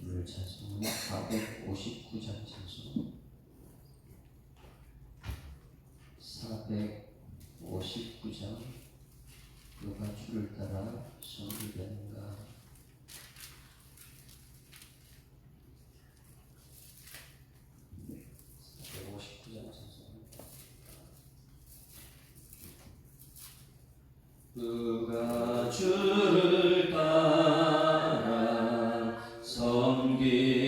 주를 찬송하는 459장 찬송 459장 누가 주를 따라 섬기려는가. 누가 주를 따라 섬기려는가.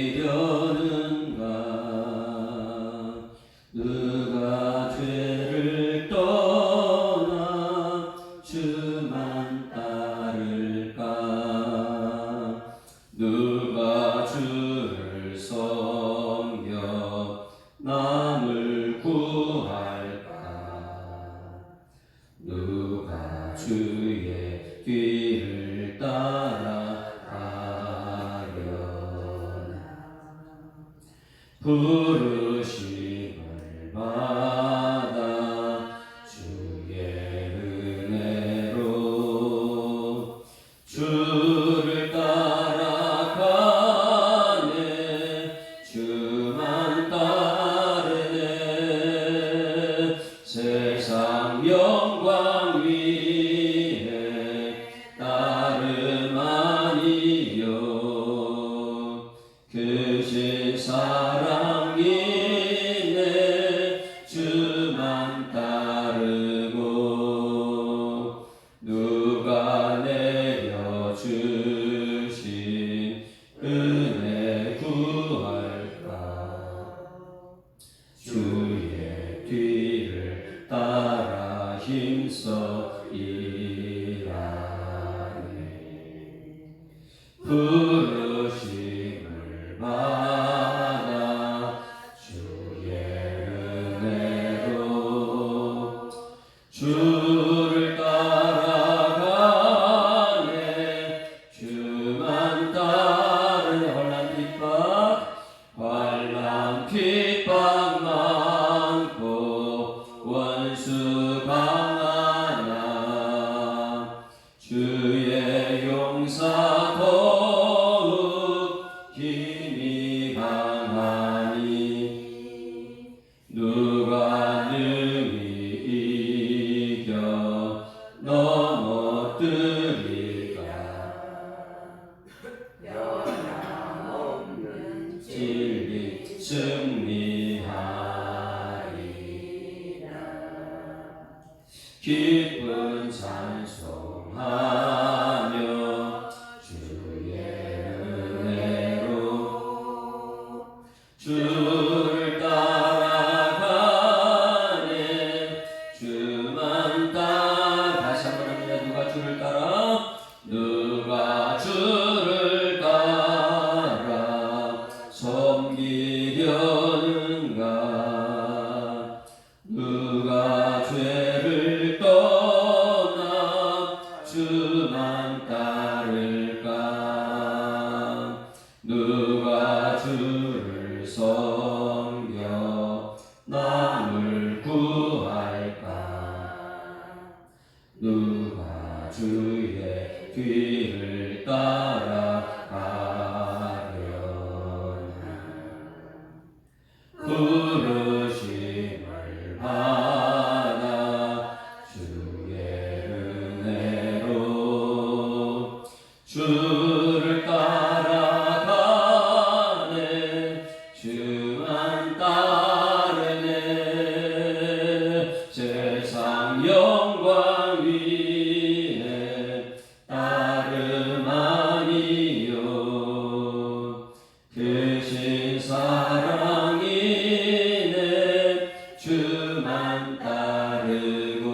누가 죄를 떠나 주만 따를까. 누가 주를 섬겨 남을 구할까. 누가 주의 뒤를 따라가려나. 부르심을 받아 주의 은혜로 주를 따라가네. 주만 따르네. 세상 영광 위에 따름 아니요. 크신 사랑이네. 주만 따르고. 누가 내려주신 은혜 구할까. 주의 뒤를 따라 힘써 일하네. 부르심을 받아 주의 은혜로 주를 따라가네. 주만 따르네. 환난 핍박 많고 원수 강하나 주의 용사 더욱 힘이 강하니. 누가 능히 이겨 넘어뜨릴까. 변함없는 진리 승리하리라. 기쁜 찬송하며 주의 은혜로 주를 따라가네. 주만 따라. 다시 한번 합니다. 누가 주를 따라. 누가 주를 따라 섬기려는가. 누가 죄를 떠나 주만 따를까. 누가 주를 섬겨 남을 구할까. 누가 주의 뒤를 따라가려나. 부르심을 받아 주의 은혜로 주를 따라가네. 주만 따르네. 세상 영광 위에 따름 아니요. 크신 사랑이네. 주만 따르고.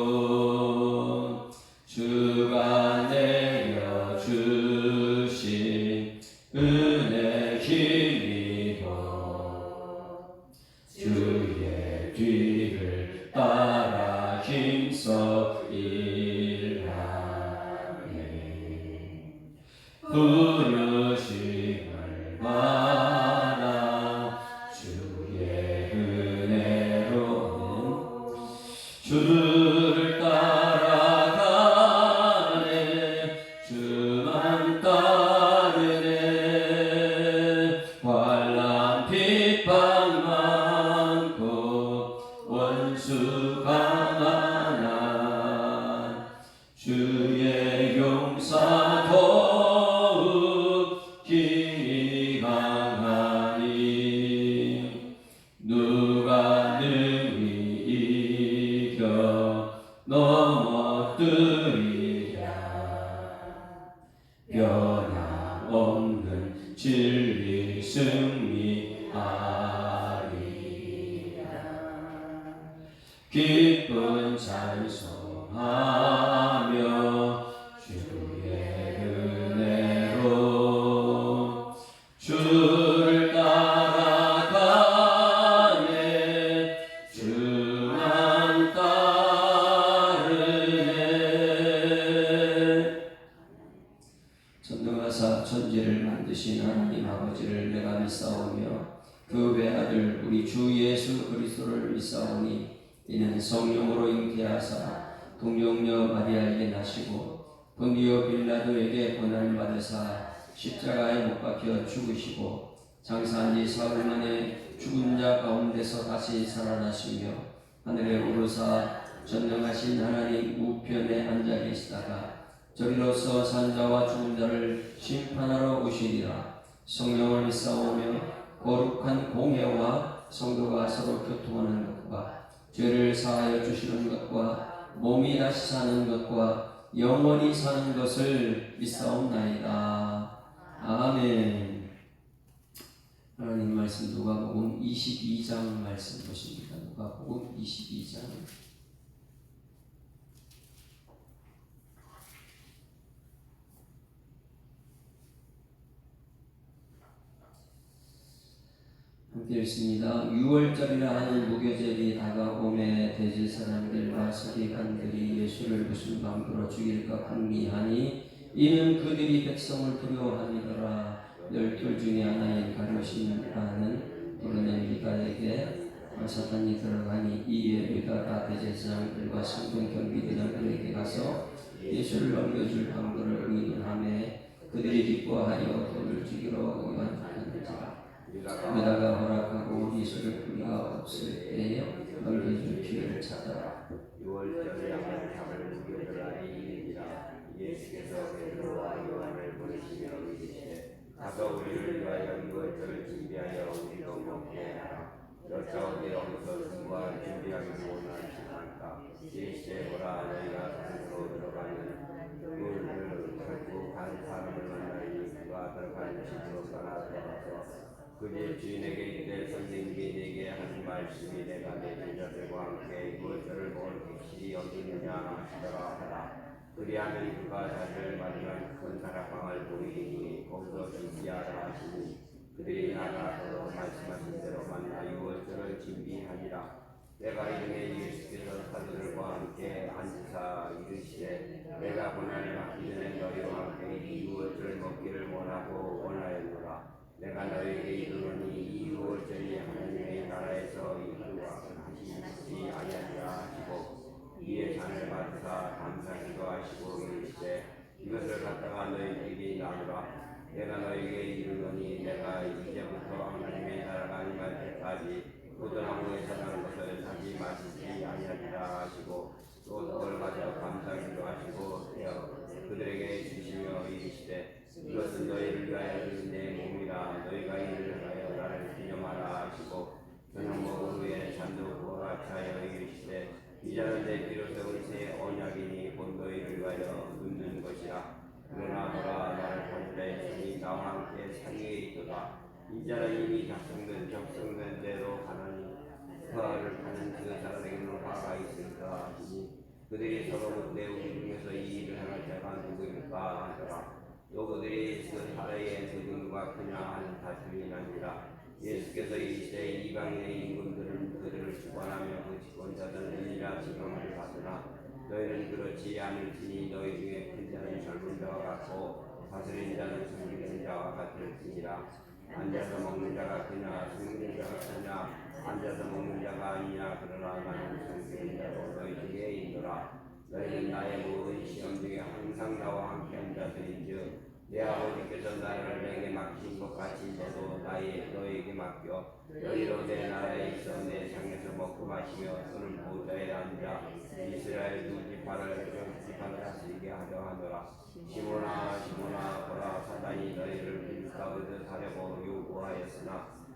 주가 내려주신 은혜 힘이고. 주의 뒤를 따라 힘써 일하네. 부르심을 받아 주의 은혜로 주를 따라가네. 주만 따르네. 진리 승리하리라. 기쁜 찬송하며 주의 은혜로 주를 따라가네 주만 따르네. 전능하사 천지를 만드신 하나님 아버지를 내가 믿사오며 그 외아들 우리 주 예수 그리스도를 믿사오니 이는 성령으로 잉태하사 동정녀 마리아에게 나시고 본디오 빌라도에게 고난을 받으사 십자가에 못 박혀 죽으시고 장사한 지 사흘 만에 죽은 자 가운데서 다시 살아나시며 하늘에 오르사 전능하신 하나님 우편에 앉아 계시다가 저리로서 산 자와 죽은 자를 심판하러 오시리라. 성령을 믿사오며 거룩한 공회와 성도가 서로 교통하는 것과 죄를 사하여 주시는 것과 몸이 다시 사는 것과 영원히 사는 것을 믿사옵나이다. 아멘. 하나님 말씀 누가복음 22장 말씀 보십니다. 누가복음 22장. 함께 읽습니다. 6월절이라 하는 무교절이 다가오매 대제사장들과 서기관들이 예수를 무슨 방도로 죽일까 궁리하니 이는 그들이 백성을 두려워함이더라. 12 중에 하나인 가룟이라는 부르는 유다에게 사탄이 들어가니 이에 유다가 대제사장들과 성전 경비대장들에게 가서 예수를 넘겨줄 방도를 의논하며 그들이 기뻐하여 돌을 죽이러 의논하는지라. 유다가 허락하고 예수를 뿌리가 없을 때에 넘겨줄 기회를 찾아 6월절에 양식을 무교절하니 이르니라. 예수께서 베드로와 요한을 보내시며 이르시되 가서 우리를 위하여 6월절을 준비하여 우리도 먹게 하라. 여자 어디 어디서 승과 준비하기를 원하시나이까. 이르시되 보라 너희가 산으로 들어가는 물을 결국 한 사람을 만나니 그가 들어가는 집으로 떠나 들어가서 그의 주인에게 이르되 선생님이 내게 하신 말씀이 내가 내 제자들과 함께 6월절을 먹을 객실이 어디느냐 하시더라 하라. 그리하면 그가 자기를 맞이한 큰 다락방을 보이니 거기서 준비하라 하시니 그들이 나가서 말씀하신 대로 만나 6월절을 준비하니라. 내가 이름에 예수께서 사도들과 함께 앉으사 이르시되 내가 고난을 받기 전에 너희와 함께 이 6월절을 먹기를 원하였노라. 내가 너희에게 이르노니 이 6월절이 하나님의 나라에서 이루어지지 아니하리라 하시고 이에 잔을 받으사 감사기도 하시고 이르시되 이것을 갖다가 너희들이 나누라. 내가 너희에게 이르노니 내가 이제부터 하나님의 나라가 임할 때까지 포도나무에 자라는 것을 다시 마시지 아니하리라 하시고 또 떡을 가져 감사기도 하시고 그들에게 주시며 이르시되 이것은 너희를 위하여 주는 내 몸이라. 너희가 이를 하여 나를 기념하라 하시고 저녁 먹은 후에 잔도 부어 차여 이르시되 이 잔은 내 피로 세운 새 언약이니 곧 너희를 위하여 눕는 것이라. 그러나 너가 나를 팔 때 주니 나와 함께 상위에 있도다. 이 잔은 이미 적성된 대로 가나니 그를 파는 그 사람에게는 화가 있을까 하시니 그들이 서로 묻되 우리 중에서 이 일을 행할 자가 누구일까 하더라. 또 그들이 그 사례에 그 누가 크냐 하는 다툼이 나니라. 예수께서 이르시되 이방인의 임금들은 그들을 주관하며 그 집권자들은 은이라 지경을 받으나 너희는 그렇지 않을지니 너희 중에 큰 자는 젊은 자와 같고 다스린 자는 섬기는 자와 같을지니라. 앉아서 먹는 자가 크냐 섬기는 자가 크냐. 앉아서 먹는 자가 아니냐. 그러나 나는 섬기는 자로 너희 중에 있노라. 너희는 나의 모든 시험 중에 항상 나와 함께 앉아서인즉 내 아버지께서 나를 내게 맡기신 것 같이 너도 너희에게 맡겨 너희로 내 나라에 있어 내 상에서 먹고 마시며 또는 보좌에 앉아 이스라엘 두 지파를 다스리게 하려 하노라. 시몬아 시몬아 보라 사단이 너희를 밀가부듯 하려고 요구하였으나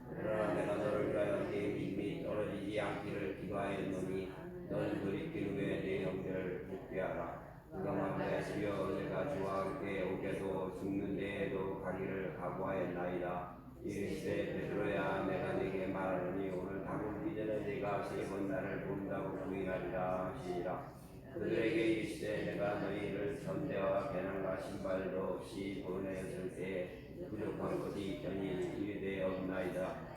그러나 내가 너를 위하여 네 믿음이 떨어지지 않기를 기도하였노니 너는 돌이킨 후에 네 형제를 복귀하라. 그동안에 주여 내가 주와 함께 오게도 죽는 데에도 가기를 각오하였나이다. 이르시되 베드로야 내가 네게 말하노니 오늘 다굴기 전에 네가 세 번 나를 본다고 부인하리라 하시니라. 그들에게 이르시되 내가 너희를 전대와 배낭과 신발도 없이 보내었을 때에 부족한 것이 있더니 이르되 없나이다.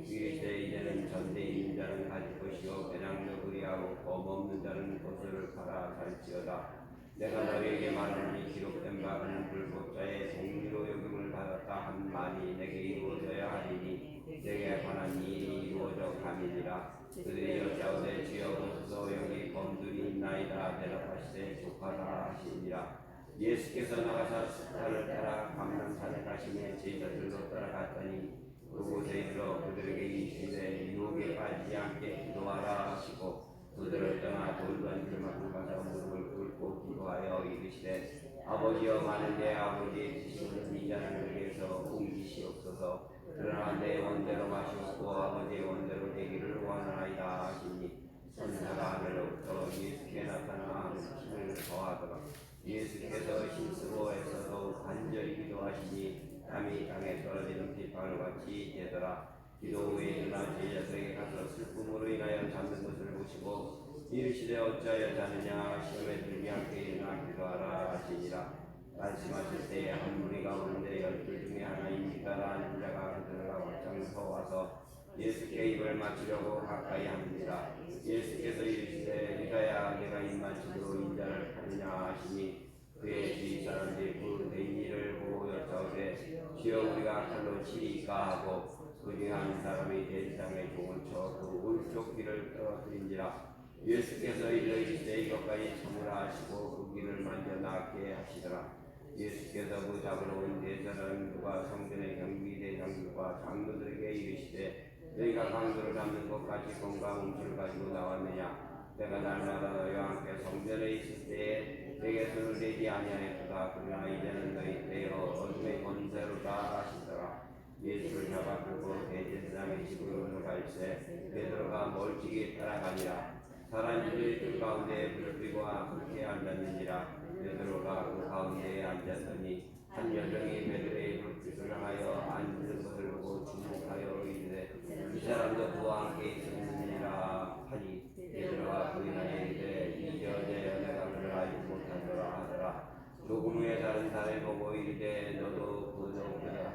이르시되 이제는 전대 있는 자는 가질 것이요 배낭도 그리하고 검 없는 자는 옷을 팔아 살지어다. 내가 너희에게 말하노니 기록된 바 그는 불법자의 동리로 여김을 받았다 한 말이 내게 이루어져야 하리니 내게 관한 일이 이루어져 감이니라. 그들이 여짜오되 주여 보소서 여기 검들이 있나이다. 대답하시되 족하다 하시니라. 예수께서 나가사 스타를 따라 감람산에 가시며 제자들로 따라갔더니 그곳에 이르러 그들에게 이르시되 유혹에 빠지지 않게 기도하라 하시고 그들을 떠나 돌던 들만큼 가서 무릎을 꿇고 기도하여 이르시되 아버지여 만일내 아버지의 뜻이거든 이 잔을 내게서 옮기시옵소서. 그러나 내 원대로 마시옵고 아버지의 원대로 되기를 원하나이다 하시니 천사가 하늘로부터 예수께 나타나 힘을 더하더라. 예수께서 신스로에서 더욱 간절히 기도하시니 땀이 땅에 떨어지는 빗방울 같이 되더라. 기도 후에 일어나 제자들에게 가서 슬픔으로 인하여 잠든 것을 보시고 이르시되 어찌하여 자느냐 시험에 들지 않게 일어나 기도하라 하시니라. 말씀하실 때에 한 무리가 오는데 12 중에 하나입니다라 하는 자가 그들과 막장 서와서 예수께 입을 맞추려고 가까이 합니다. 예수께서 이르시되 유다야 내가 입맞춤으로 인자를 하느냐 하시니 그의 주위 사람들이 그 된 일을 보고 여짜오되 주여 우리가 칼로 치리까 하고 그 중에 한 사람이 대지장에 종을 쳐 그 오른쪽 귀를 떨어뜨린지라. 예수께서 이르시되 이것까지 참으라 하시고 그 귀를 만져 낫게 하시더라. 예수께서 그 잡으러 온 대사람들과 성전의 경비대장들과 장로들에게 이르시되 너희가 강도를 잡는 것 같이 검과 웅치를 가지고 나왔느냐. 내가 날마다 너희와 함께 성전에 있을 때에 내게 손을 대지 아니하였도다. 그러나 이제는 너희 때여 어둠의 권세로다 하시더라. 예수를 잡아 끌고 대제사장의 집으로 갈새 베드로가 멀찍이 따라가니라. 사람들이 그 가운데 불빛과 함께 앉았는지라. 베드로가 그 가운데에 앉았더니 한 여종이 베드로의 불빛을 향하여 앉은 것을 보고 주목하여 이르되 이 사람도 그와 함께 있었느니라 하니 베드로가 부인하여 이르되 이전에 내가 그를 알지 못하더라 하더라. 조금 후에 다른 사람이 보고 이르되 너도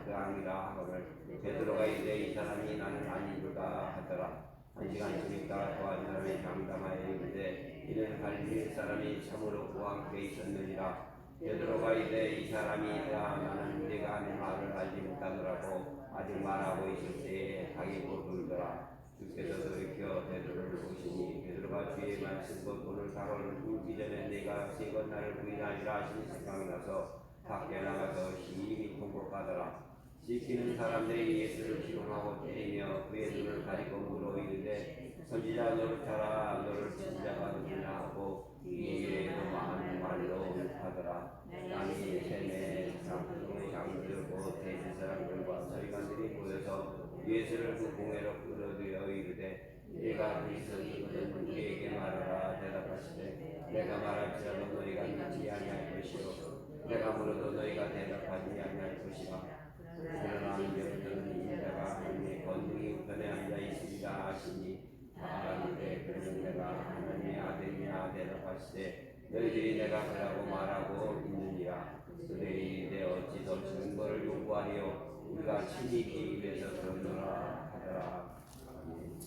그 아니라 하거늘 베드로가 이르되 이 사람이 나는 아니로다 하더라. 한 시간쯤 있다가 또 한 사람이 장담하여 이르되 이는 갈릴리 사람이 참으로 그와 함께 있었느니라. 베드로가 이르되 이 사람이라 나는 네가 하는 말을 알지 못하더라고 아직 말하고 있을 때에 닭이 울더라. 주께서 돌이켜 베드로를 보시니 베드로가 주의 말씀 곧 오늘 가로를 굴기 전에 네가 세 번 나를 부인하리라 하시니 생각이 나서 밖에 나가서 심히 통곡하더라. 지키는 사람들이 예수를 기롱하고 때리며 그의 눈을 가리고 물어 이르되 선지자 노릇하라 너를 친 자가 누구냐 하고 이에게 더 많은 말로 하더라. 땅이 세네 장로의 장로들 곧 대제사장들과 서기관들이 모여서 예수를 그 공회로 끌어들여 이르되 네가 그리스도이거든 우리에게 말하라. 대답하시되 내가 말할지라도 너희가 믿지 아니할 것이요 내가 물어도 너희가 대답하지 아니할 것이라. 그러나 이제부터는 인자가 하나님의 권능이 우편에 앉아 있으리라 하시니 말하는데 그러면 내가 하나님의 아들이냐 대답하시되 너희들이 내가 그라고 말하고 있느니라. 그들이 이르되 어찌 더 증거를 요구하리요 우리가 친히 기입해서 그러노라 하더라.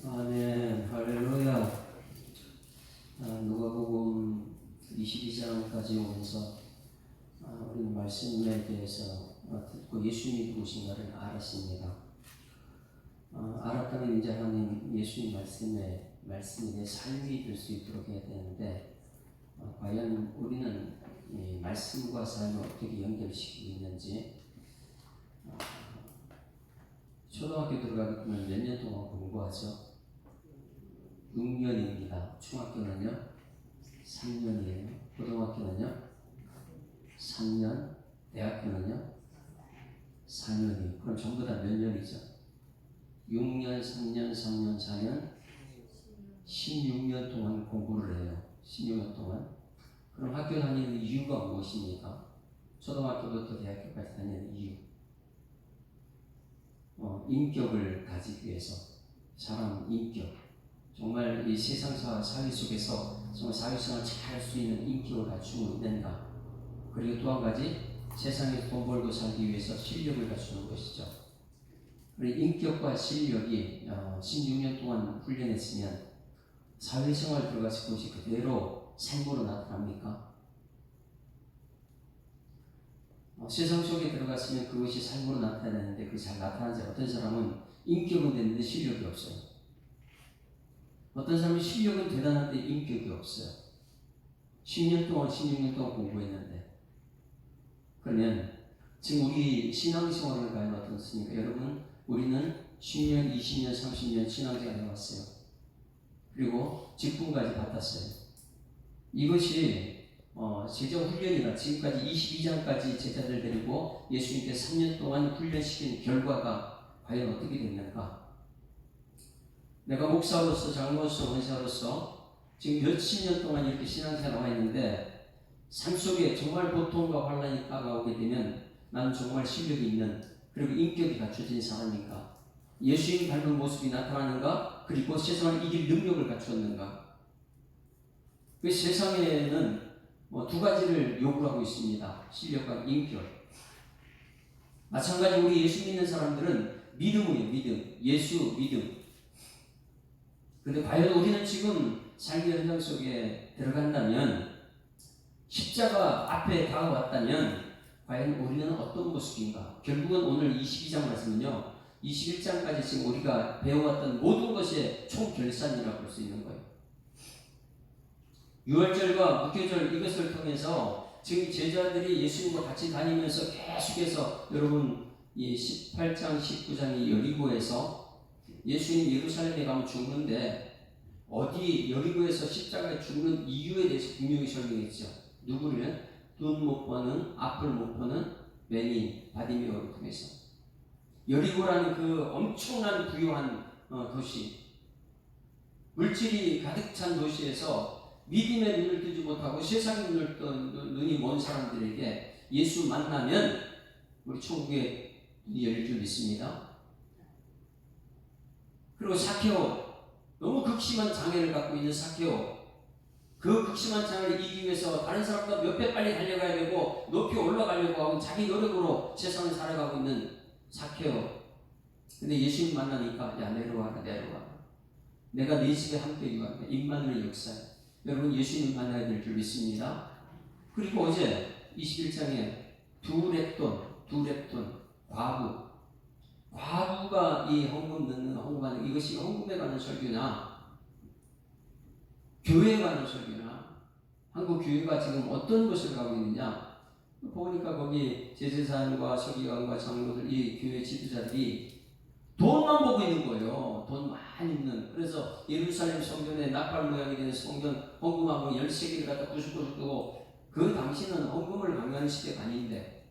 아멘. 할렐루야. 누가복음 22장까지 오면서 우리는 말씀에 대해서 듣고 예수님이 누구신가를 알았습니다. 알았다면 이제 하나님 예수님 말씀이 내 삶이 될 수 있도록 해야 되는데 과연 우리는 이 말씀과 삶을 어떻게 연결시키고 있는지. 초등학교 들어가기 때문에 몇 년 동안 공부하죠? 6년입니다. 중학교는요 3년이에요. 고등학교는요 3년, 대학교는요 4년이에요. 그럼 전부 다 몇 년이죠? 6년, 3년, 3년, 4년 16년 동안 공부를 해요. 16년 동안. 그럼 학교 다니는 이유가 무엇입니까? 초등학교부터 대학교까지 다니는 이유. 인격을 가지기 위해서. 사람 인격. 정말 이 세상사 사회 속에서 정말 사회생활 잘 할 수 있는 인격을 갖추고 있는가. 그리고 또 한 가지, 세상에 돈 벌고 살기 위해서 실력을 갖추는 것이죠. 그리고 인격과 실력이 16년 동안 훈련했으면 사회생활 들어갔을 것이 그대로 삶으로 나타납니까? 세상 속에 들어갔으면 그것이 삶으로 나타나는데 그게 잘 나타나지 않아요. 어떤 사람은 인격은 됐는데 실력이 없어요. 어떤 사람은 실력은 대단한데 인격이 없어요. 16년 동안 공부했는데. 그러면 지금 우리 신앙생활을 과연 어떻습니까? 여러분, 우리는 10년, 20년, 30년 신앙생활 해왔어요. 그리고 직분까지 받았어요. 이것이 제자 훈련이나 지금까지 22장까지 제자들 데리고 예수님께서 3년 동안 훈련시킨 결과가 과연 어떻게 됐는가? 내가 목사로서, 장로로서, 원사로서 지금 몇십 년 동안 이렇게 신앙생활을 하고 있는데 삶 속에 정말 고통과 환난이 다가오게 되면 나는 정말 실력이 있는 그리고 인격이 갖춰진 사람인가? 예수님 닮은 모습이 나타나는가? 그리고 세상을 이길 능력을 갖추었는가? 그 세상에는 두 가지를 요구하고 있습니다. 실력과 인격. 마찬가지 우리 예수 믿는 사람들은 믿음이에요. 믿음. 예수 믿음. 그런데 과연 우리는 지금 삶의 현장 속에 들어간다면 십자가 앞에 다가왔다면 과연 우리는 어떤 모습인가? 결국은 오늘 22장 말씀은요. 21장까지 지금 우리가 배워왔던 모든 것의 총결산이라고 볼 수 있는 거예요. 유월절과 무교절 이것을 통해서 지금 제자들이 예수님과 같이 다니면서 계속해서 여러분 이 18장 19장이 여리고에서 예수님 예루살렘에 가면 죽는데 어디 여리고에서 십자가에 죽는 이유에 대해서 분명히 설명했죠. 누구를? 눈 못 보는 앞을 못 보는 맹인 바디메오를 통해서 여리고라는 그 엄청난 부유한 도시 물질이 가득 찬 도시에서 믿음의 눈을 뜨지 못하고 세상의 눈이 먼 사람들에게 예수 만나면 우리 천국에 눈이 열릴 줄 믿습니다. 그리고 사케오, 너무 극심한 장애를 갖고 있는 사케오, 그 극심한 장애를 이기기 위해서 다른 사람보다 몇 배 빨리 달려가야 되고 높이 올라가려고 하고 자기 노력으로 세상을 살아가고 있는 사케오. 근데 예수님 만나니까 야 내려와라. 내가 네 집에 함께 유하게 임마누엘 역사야. 여러분 예수님 만나야 될 줄 믿습니다. 그리고 어제 21장에 두 랩돈 과부가 이 헌금 넣는 헌금하는 이것이 헌금에 관한 설교나 교회에 관한 설교나 한국 교회가 지금 어떤 것을 가고 있느냐 보니까 거기 제재사님과 서기관과 장로들 이 교회 지도자들이 돈만 보고 있는 거예요. 돈 많이 있는. 그래서 예루살렘 성전에 나팔 모양이 된 성전 헌금하고 13개를 갖다 부수부수 두고 그 당시는 헌금을 강요하는 시대가 아닌데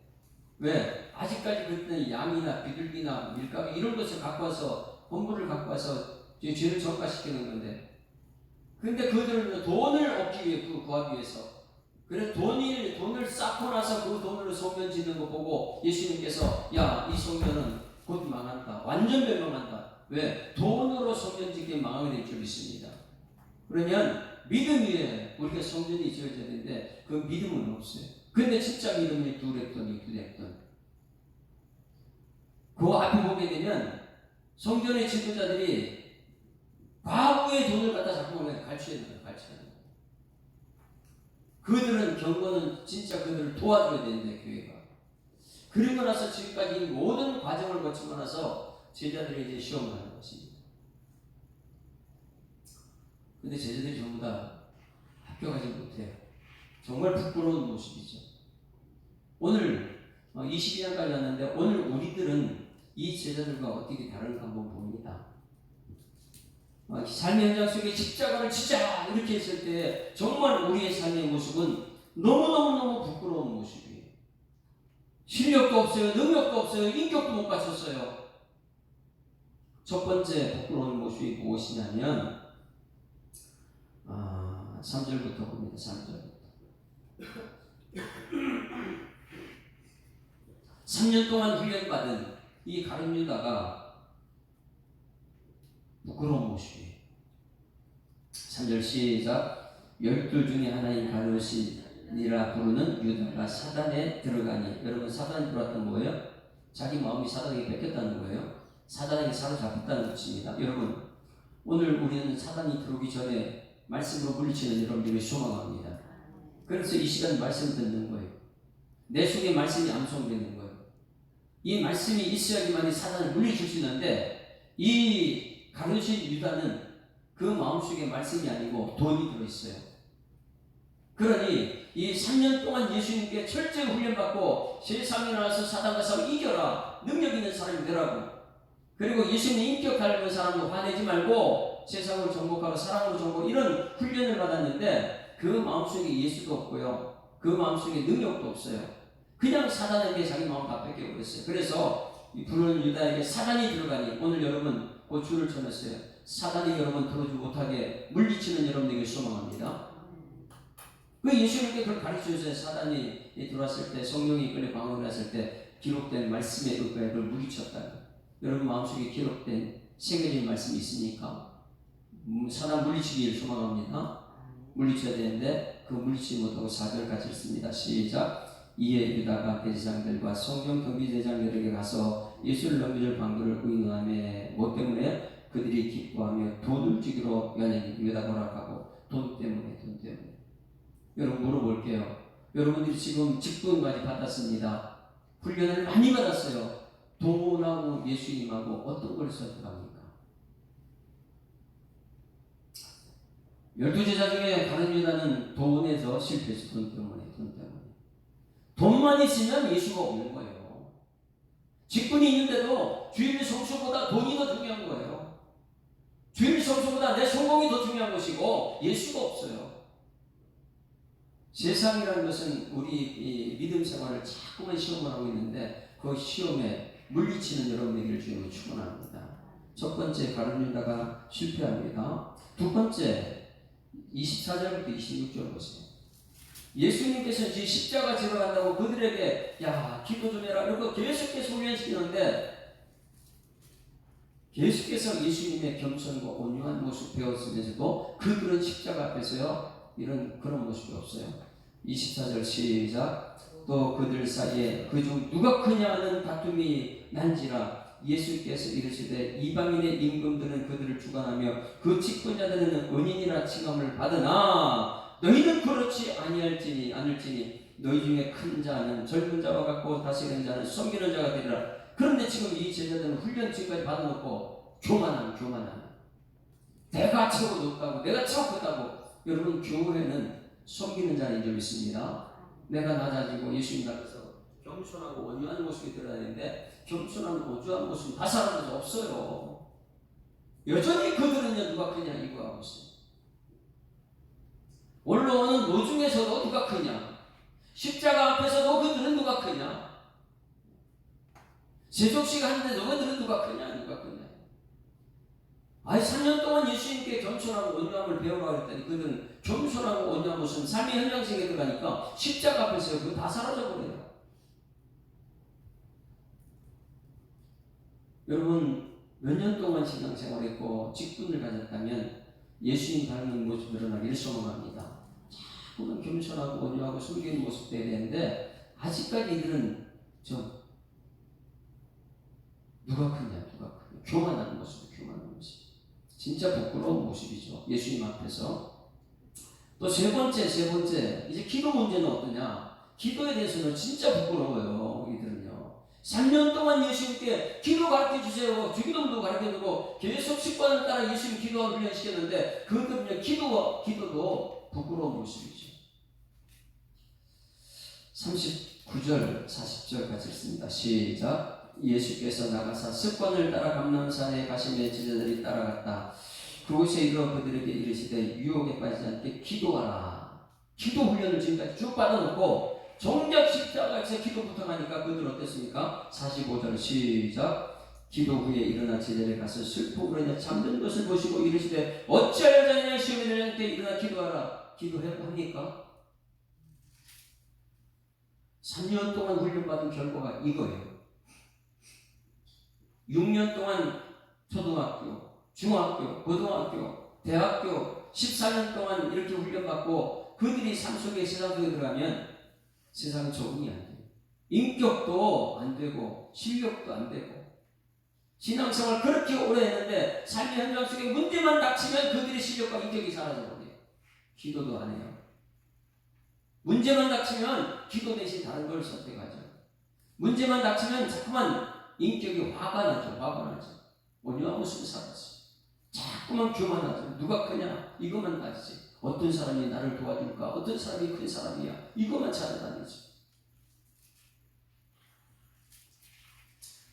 왜? 아직까지 그때는 양이나 비둘기나 밀가루 이런 것을 갖고 와서 헌물을 갖고 와서 죄를 전가시키는 건데 근데 그들은 돈을 얻기 위해 구하기 위해서 그래서 돈을 쌓고 나서 그 돈으로 성전 짓는 거 보고 예수님께서 야 이 성전은 곧 망한다. 완전 멸망한다. 왜? 돈으로 성전 짓기 망하게 될 줄 믿습니다. 그러면 믿음 위에 우리가 성전이 지어져야 되는데 그 믿음은 없어요. 근데 진짜 믿음이 두 랩돈. 그 앞에 보게 되면 성전의 지도자들이 과부의 돈을 갖다 자꾸 갈취해야 돼요. 그들은 경건은 진짜 그들을 도와줘야 되는데 교회가. 그리고 나서 지금까지 이 모든 과정을 거치고 나서 제자들이 이제 시험을 하는 것입니다. 근데 제자들이 전부 다 합격하지 못해요. 정말 부끄러운 모습이죠. 오늘 22장까지 왔는데 오늘 우리들은 이 제자들과 어떻게 다른가 한번 봅니다. 삶의 현장 속에 십자가를 지자 이렇게 했을 때 정말 우리의 삶의 모습은 너무너무 부끄러운 모습이에요. 실력도 없어요. 능력도 없어요. 인격도 못 갖췄어요. 첫 번째 부끄러운 모습이 무엇이냐면 3절부터 봅니다. 3절부터 (3년) 동안 훈련받은 이 가룟 유다가 부끄러운 모습이에요. 3절 시작. 12 중에 하나인 가룟이라 부르는 유다가 사단에 들어가니. 여러분, 사단에 들어왔던 뭐예요? 자기 마음이 사단에게 뺏겼다는 거예요. 사단에게 사로잡혔다는 것입니다. 여러분, 오늘 우리는 사단이 들어오기 전에 말씀으로 물리치는 여러분들이 소망합니다. 그래서 이 시간 말씀 듣는 거예요. 내 속에 말씀이 암송되는 거예요. 이 말씀이 있어야지만 사단을 물리칠 수 있는데, 이 가룟 유다는 그 마음속에 말씀이 아니고 돈이 들어있어요. 그러니 이 3년 동안 예수님께 철저히 훈련받고 세상에 나와서 사단과 싸워 이겨라, 능력 있는 사람이 되라고, 그리고 예수님의 인격 닮은 사람도 화내지 말고 세상을 정복하고 사랑으로 정복, 이런 훈련을 받았는데 그 마음속에 예수도 없고요, 그 마음속에 능력도 없어요. 그냥 사단에게 자기 마음 다 뺏겨버렸어요. 그래서 이 부르는 유다에게 사단이 들어가니, 오늘 여러분 그 줄을 쳐놨어요. 사단이 여러분 들어오지 못하게 물리치는 여러분에게 소망합니다. 그 예수님께 그걸 가르쳐주세요. 사단이 들어왔을 때, 성령이 이끌려 방황을 했을 때 기록된 말씀에 의거해 그걸 물리쳤다. 여러분 마음속에 기록된 새겨진 말씀이 있으니까 사단 물리치기를 소망합니다. 물리쳐야 되는데 그 물리치지 못하고 4절 같이 읽습니다. 시작. 이에 유다가 대제사장들과 성경 경비대장들에게 가서 예수를 넘겨줄 방도를 의논하며 뭐 때문에? 그들이 기뻐하며 돈을 주기로 유다가 허락하고 돈 때문에. 여러분 물어볼게요. 여러분들이 지금 직분까지 받았습니다. 훈련을 많이 받았어요. 돈하고 예수님하고 어떤 걸 선택합니까? 12제자 중에 가룟 유다는 돈에서 실패했어요. 돈 때문에. 돈만 있으면 예수가 없는 거예요. 직분이 있는데도 주일 성수보다 돈이 더 중요한 거예요. 주일 성수보다 내 성공이 더 중요한 것이고 예수가 없어요. 세상이라는 것은 우리 이 믿음 생활을 자꾸만 시험을 하고 있는데 그 시험에 물리치는 여러분에게를 주님은 축원합니다. 첫 번째, 가룟 유다가 실패합니다. 두 번째, 24절부터 26절 보세요. 예수님께서 이제 십자가 지러 간다고 그들에게 야 기도 좀 해라 이러고 계속해서 훈련시키는데, 계속해서 예수님의 겸손과 온유한 모습 배웠으면서도 그들은 십자가 앞에서요 그런 모습이 없어요. 24절 시작. 또 그들 사이에 그중 누가 크냐 하는 다툼이 난지라 예수께서 이르시되 이방인의 임금들은 그들을 주관하며 그 직분자들은 은인이라 칭함을 받으나 너희는 그렇지 아니할지니 너희 중에 큰 자는 젊은 자와 같고 다스리는 자는 섬기는 자가 되리라. 그런데 지금 이 제자들은 훈련 지금까지 받아놓고 교만함. 내가 최고 높다고, 내가 최고 크다고. 여러분, 교회는 섬기는 자인 줄 믿습니다. 내가 낮아지고 예수님 앞에서 겸손하고 온유한 모습이 드러나야 되는데 겸손하고 온유한 모습이 다 사람들도 없어요. 여전히 그들은요 누가 크냐 이거 하고 있어요. 올라오는 노중에서도 누가 크냐, 십자가 앞에서도 그들은 누가 크냐, 세족식 하는데 너희들은 누가 크냐. 아니 3년 동안 예수님께 겸손하고 온유함을 배우라고 했더니 그들은 겸손하고 온유한 모습은 삶의 현장성에 들어가니까 십자가 앞에서 그거 다 사라져버려요. 여러분 몇 년 동안 신앙생활했고 직분을 가졌다면 예수님 닮은 모습 드러나기를 소망합니다. 자꾸만 겸손하고 온유하고 숨기는 모습 돼야 되는데 아직까지 이들은 누가 크냐 교만한 모습. 진짜 부끄러운 모습이죠. 예수님 앞에서. 또 세 번째 이제 기도 문제는 어떠냐. 기도에 대해서는 진짜 부끄러워요. 이들은요 3년 동안 예수님께 기도 가르쳐주세요, 주기도문도 가르쳐주고 계속 습관을 따라 예수님 기도를 훈련시켰는데 그들은요 기도도 부끄러운 모습이죠. 39절 40절 같이 읽습니다. 시작. 예수께서 나가사 습관을 따라 감람산에 가시매 제자들이 따라갔다. 그곳에 이르러 그들에게 이르시되 유혹에 빠지지 않게 기도하라. 기도 훈련을 지금까지 쭉 받아놓고 정작 십자가에서 기도 부탁하니까 그들 어땠습니까? 45절 시작. 기도 후에 일어나 제자들에 가서 슬퍼 울으며 잠든 것을 보시고 이르시되 어찌하여 자냐 시험에 들지 않게 일어나 기도하라. 기도합니까? 3년 동안 훈련받은 결과가 이거예요. 6년 동안 초등학교, 중학교, 고등학교, 대학교 14년 동안 이렇게 훈련받고 그들이 삶 속에 세상 속에 들어가면 세상은 적응이 안 돼요. 인격도 안 되고 실력도 안 되고 신앙생활 그렇게 오래 했는데 삶의 현장 속에 문제만 닥치면 그들의 실력과 인격이 사라져버려요. 기도도 안 해요. 문제만 닥치면 기도 대신 다른 걸 선택하죠. 문제만 닥치면 자꾸만 인격이 화가 나죠. 온유한 모습을 살았어요. 자꾸만 교만하죠. 누가 크냐? 이것만 따지지. 어떤 사람이 나를 도와줄까? 어떤 사람이 큰 사람이야? 이것만 찾아다니죠.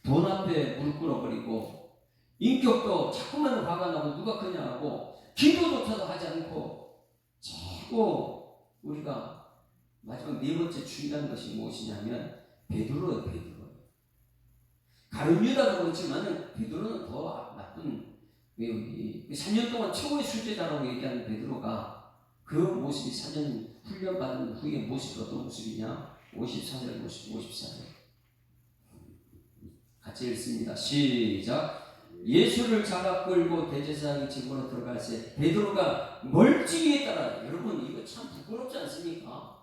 돈 앞에 무릎 꿇어버리고 인격도 자꾸만 화가 나고 누가 크냐 하고 기도조차도 하지 않고 자꾸 우리가 마지막 네 번째 중요한 것이 무엇이냐면 베드로예요. 가룟 유다도 그렇지만 베드로는 더 나쁜 외우이 3년 동안 최고의 술제자라고 얘기하는 베드로가 그 모습이 4년 훈련받은 후의 모습이 어떤 모습이냐 54절 54절 같이 읽습니다. 시작. 예수를 잡아 끌고 대제사장의 집으로 들어갈 때 베드로가 멀찍이 따라 여러분 이거 참 부끄럽지 않습니까?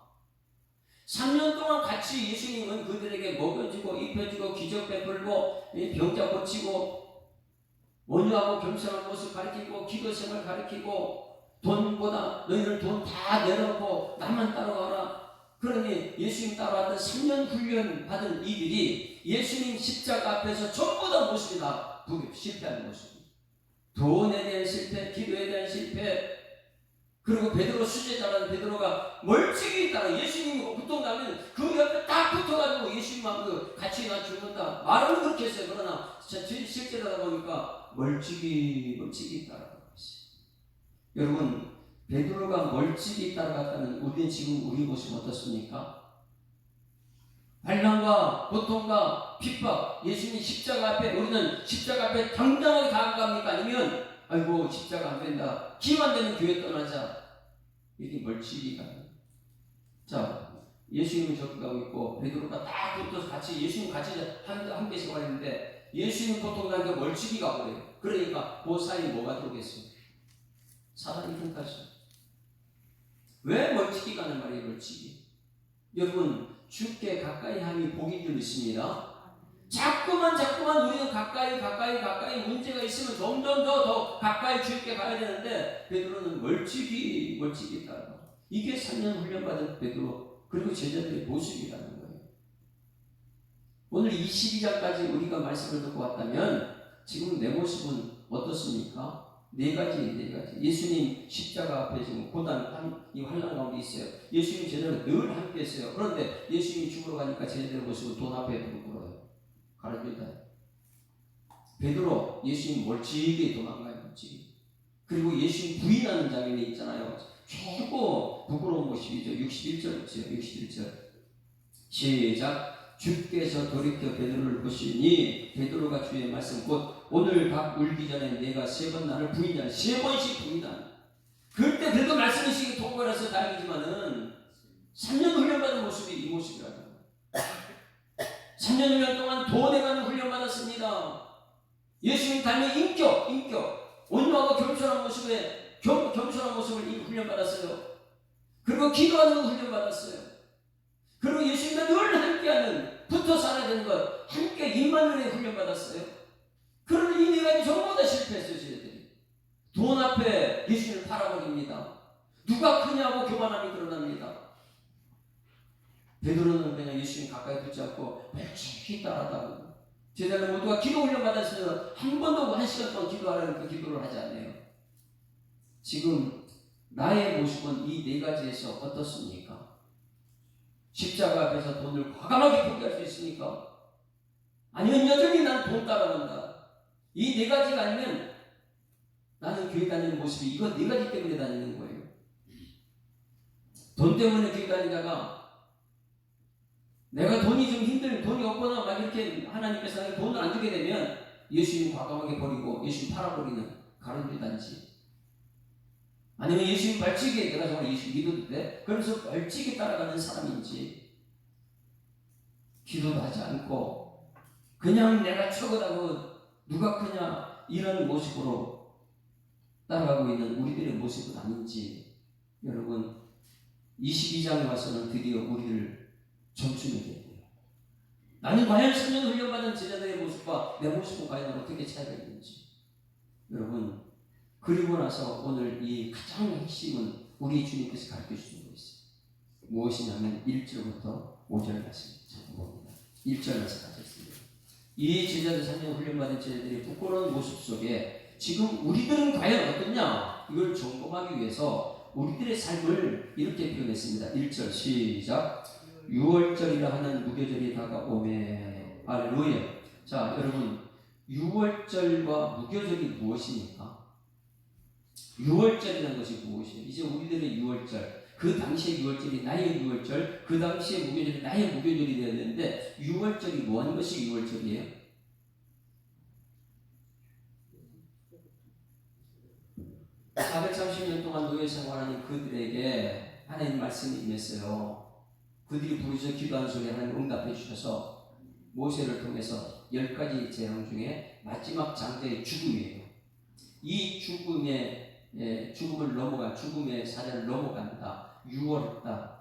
3년 동안 같이 예수님은 그들에게 먹여주고 입혀주고 기적 베풀고 병자 고치고 온유하고 겸손한 모습 가르치고 기도 생활 가르치고 돈보다 너희들 돈 다 내놓고 나만 따라와라. 그러니 예수님 따라왔던 3년 훈련 받은 이들이 예수님 십자가 앞에서 전부 다 모습이 다 실패하는 모습. 돈에 대한 실패, 기도에 대한 실패, 그리고 베드로 수제자라는 베드로가 멀찍이 따라 예수님이 고통나면 그 옆에 딱 붙어가지고 예수님하고 같이 나 죽는다. 말은 그렇게 했어요. 그러나 실제로 하다 보니까 멀찍이 따라가고 있어요. 여러분 베드로가 멀찍이 따라갔다는 우리는 지금 우리 모습 어떻습니까? 반란과 고통과 핍박, 예수님 십자가 앞에 우리는 십자가 앞에 당당하게 다가갑니까? 아니면 아이고 십자가 안 된다. 기만 되면 교회 떠나자. 이렇게 멀찍이 가요. 자, 예수님은 저기 가고 있고 베드로가 딱 붙어서 같이 예수님 같이 함께 생활했는데 예수님 고통당하니까 멀찍이 가버려요. 그러니까 그 사이에 뭐가 들어오겠어요? 사단이 들어가죠. 왜 멀찍이 가는 말이에요? 멀찍이. 여러분 주께 가까이 함이 복인 줄 믿습니다. 자꾸만 우리는 가까이 문제가 있으면 점점 더 가까이 주께 가야 되는데 베드로는 멀찍이 따라. 이게 3년 훈련받은 베드로 그리고 제자들의 모습이라는 거예요. 오늘 22장까지 우리가 말씀을 듣고 왔다면 지금 내 모습은 어떻습니까? 네 가지. 예수님 십자가 앞에 지금 고난 이 환난 가운데 있어요. 예수님 제자들 늘 함께 했어요. 그런데 예수님이 죽으러 가니까 제자들의 모습은 돈 앞에 두고 꿇어요. 가르쳐다. 베드로 예수님 멀찍이 도망가요. 멀찍이. 그리고 예수님 부인하는 장면이 있잖아요. 최고 부끄러운 모습이죠. 61절 시작. 주께서 돌이켜 베드로를 보시니 베드로가 주의 말씀 곧 오늘 밥 울기 전에 내가 3번 나를 부인하라. 3번씩 부인하라. 그때 그래도 말씀이시기 통과해서 다행이지만은 3년 훈련받은 모습이 이 모습이라는 거예요. 3년 훈련 동안 돈에 관한 훈련 받았습니다. 예수님 닮은 인격 온유하고 겸손한 모습에 겸손한 모습을 훈련 받았어요. 그리고 기도하는 훈련 받았어요. 그리고 예수님과 늘 함께하는 붙어 살아야 되는 것 함께 임마누엘의 훈련 받았어요. 그러나 이 네 가지 전부 다 실패했어요. 저희들이 돈 앞에 예수님을 팔아버립니다. 누가 크냐고 교만함이 드러납니다. 베드로는 그냥 예수님 가까이 붙지 않고 멀찍이 따라다니고 제자들 모두가 기도 훈련 받았으면 한 번도 1시간 동안 기도하라는 그 기도를 하지 않네요. 지금 나의 모습은 이 네 가지에서 어떻습니까? 십자가 앞에서 돈을 과감하게 포기할 수 있습니까? 아니면 여전히 난 돈 따라간다. 이 네 가지가 아니면 나는 교회 다니는 모습이 이거 네 가지 때문에 다니는 거예요. 돈 때문에 교회 다니다가 내가 돈이 없거나 막 이렇게 하나님께서 돈을 안 주게 되면 예수님 과감하게 버리고 예수님 팔아버리는 가룟유다인지 아니면 예수님 발치기에 내가 정말 예수 믿어도 돼? 그러면서 발치기 따라가는 사람인지 기도도 하지 않고 그냥 내가 최고다고 누가 크냐 이런 모습으로 따라가고 있는 우리들의 모습은 아닌지 여러분 22장에 와서는 드디어 우리를 점수하게 돼요. 나는 과연 3년 훈련받은 제자들의 모습과 내 모습은 과연 어떻게 차이가 있는지 여러분 그리고 나서 오늘 이 가장 핵심은 우리 주님께서 가르쳐 주신 거 있어요. 무엇이냐면 1절부터 5절 말씀 봅니다. 1절 말씀 가졌습니다. 이 제자들 3년 훈련받은 제자들의 부끄러운 모습 속에 지금 우리들은 과연 어떻냐 이걸 점검하기 위해서 우리들의 삶을 이렇게 표현했습니다. 1절 시작. 6월절이라 하는 무교절이 다가오매. 할렐루야. 자 여러분 6월절과 무교절이 무엇입니까? 6월절이라는 것이 무엇이에요? 이제 우리들의 6월절 그 당시의 6월절이 나의 6월절 그 당시의 무교절이 나의 무교절이 되어야 되는데 6월절이 뭐 하는 것이 6월절이에요? 430년 동안 노예 생활하는 그들에게 하나님 말씀이 임했어요. 그들이 부르셔 기도한 소리에 하나님 응답해 주셔서 모세를 통해서 10가지 재앙 중에 마지막 장자의 죽음이에요. 이 죽음을 넘어간 죽음의 사자를 넘어간다. 6월했다.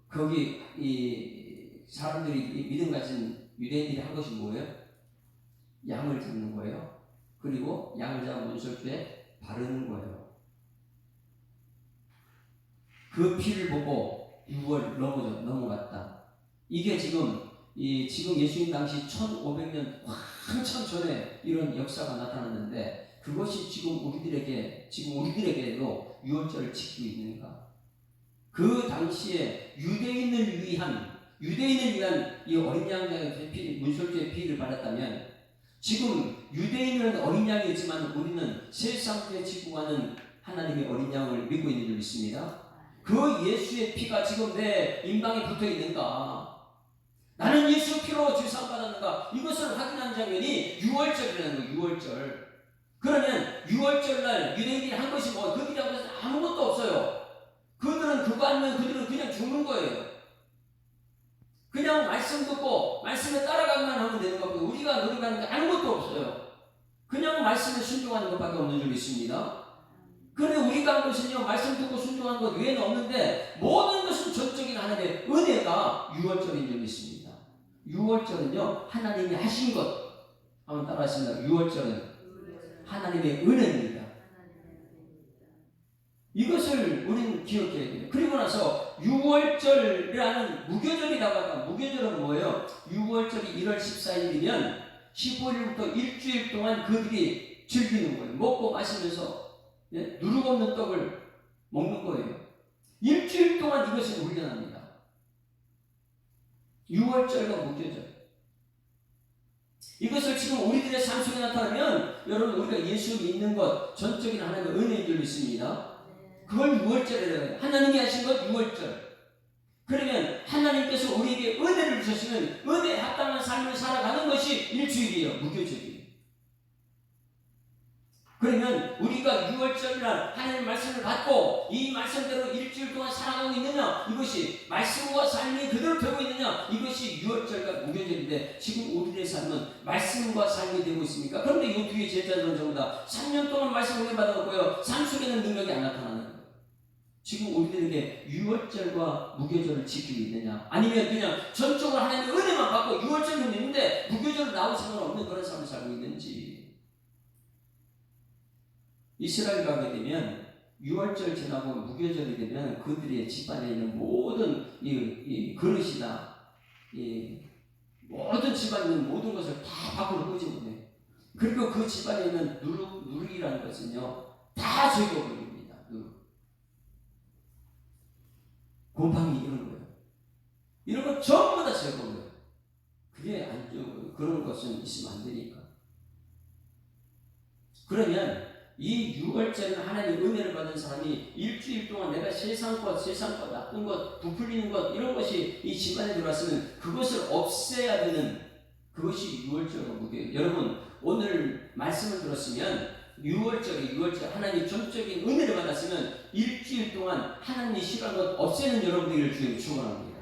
거기 이 사람들이 믿음 가진 유대인들이 한 것이 뭐예요? 양을 잡는 거예요. 그리고 양을 잡은 문설주에 바르는 거예요. 그 피를 보고 6월 넘어갔다. 이게 지금 예수님 당시 1500년 한참 전에 이런 역사가 나타났는데 그것이 지금 우리들에게도 6월절을 지키고 있는가? 그 당시에 유대인을 위한 이 어린 양의 피, 문설주의 피를 받았다면 지금 유대인은 어린 양이지만 우리는 세상에 지고 가는 하나님의 어린 양을 믿고 있는 줄 믿습니다. 그 예수의 피가 지금 내 임방에 붙어 있는가? 나는 예수 피로 죄상 받았는가? 이것을 확인한 장면이 6월절이라는 거예요. 6월절. 그러면 6월절 날 유대인들이 한 것이 뭐? 그들이 한 것은 아무것도 없어요. 그들은 그거 하면 그들은 그냥 죽는 거예요. 그냥 말씀 듣고 말씀에 따라가기만 하면 되는 거고 우리가 노력하는 게 아무것도 없어요. 그냥 말씀에 순종하는 것밖에 없는 줄 믿습니다. 그런데 우리가 한 것은요 말씀 듣고 순종하는 것 외에는 없는데 모든 것은 전적인 하나님의 은혜가 6월절인 줄 믿습니다. 6월절은요 하나님이 하신 것 한번 따라하십니다. 6월절은 하나님의 은혜입니다. 이것을 우리는 기억해야 돼요. 그리고 나서 6월절이라는 무교절이 다가가. 무교절은 뭐예요? 6월절이 1월 14일이면 15일부터 일주일 동안 그들이 즐기는 거예요. 먹고 마시면서 누룩 없는 떡을 먹는 거예요. 일주일 동안 이것을 훈련합니다. 6월절과 무교절. 이것을 지금 우리들의 삶 속에 나타나면 여러분 우리가 예수 믿는 것 전적인 하나님의 은혜인 줄 믿습니다. 그걸 6월절이라고 해요. 하나님이 하신 것 6월절. 그러면 하나님께서 우리에게 은혜를 주셨으면 은혜에 합당한 삶을 살아가는 것이 일주일이에요. 무교절이에요. 그러면 우리가 6월절날 하나님의 말씀을 받고 이 말씀대로 일주일 동안 살아가고 있느냐, 이것이 말씀과 삶이 그대로 되고 있느냐, 이것이 6월절과 무교절인데 지금 우리들의 삶은 말씀과 삶이 되고 있습니까? 그런데 이 뒤에 제자들은 전부 다 3년 동안 말씀을 받아놓고요 삶 속에는 능력이 안 나타나는 거예요. 지금 우리들에게 6월절과 무교절을 지키고 있느냐, 아니면 그냥 전적으로 하나님의 은혜만 받고 6월절은 있는데 무교절은 나오고 상관없는 그런 삶을 살고 있는지. 이스라엘 가게 되면 6월절 지나고 무교절이 되면 그들의 집안에 있는 모든 이 그릇이나 모든 집안에 있는 모든 것을 다 밖으로 끄집어내요. 그리고 그 집안에 있는 누룩이라는 것은요 다 제거버립니다. 곰팡이 이런 거예요. 이런 거 전부 다 제거해요. 그게 안 좋고 그런 것은 있으면 안 되니까. 그러면 이 6월절은 하나님의 은혜를 받은 사람이 일주일 동안 내가 세상 것, 나쁜 것, 부풀리는 것 이런 것이 이 집안에 들어왔으면 그것을 없애야 되는 그것이 6월절과 무교예요. 여러분 오늘 말씀을 들었으면 6월절 하나님의 전적인 은혜를 받았으면 일주일 동안 하나님이 싫어하는 것 없애는 여러분들을 주님 축원합니다.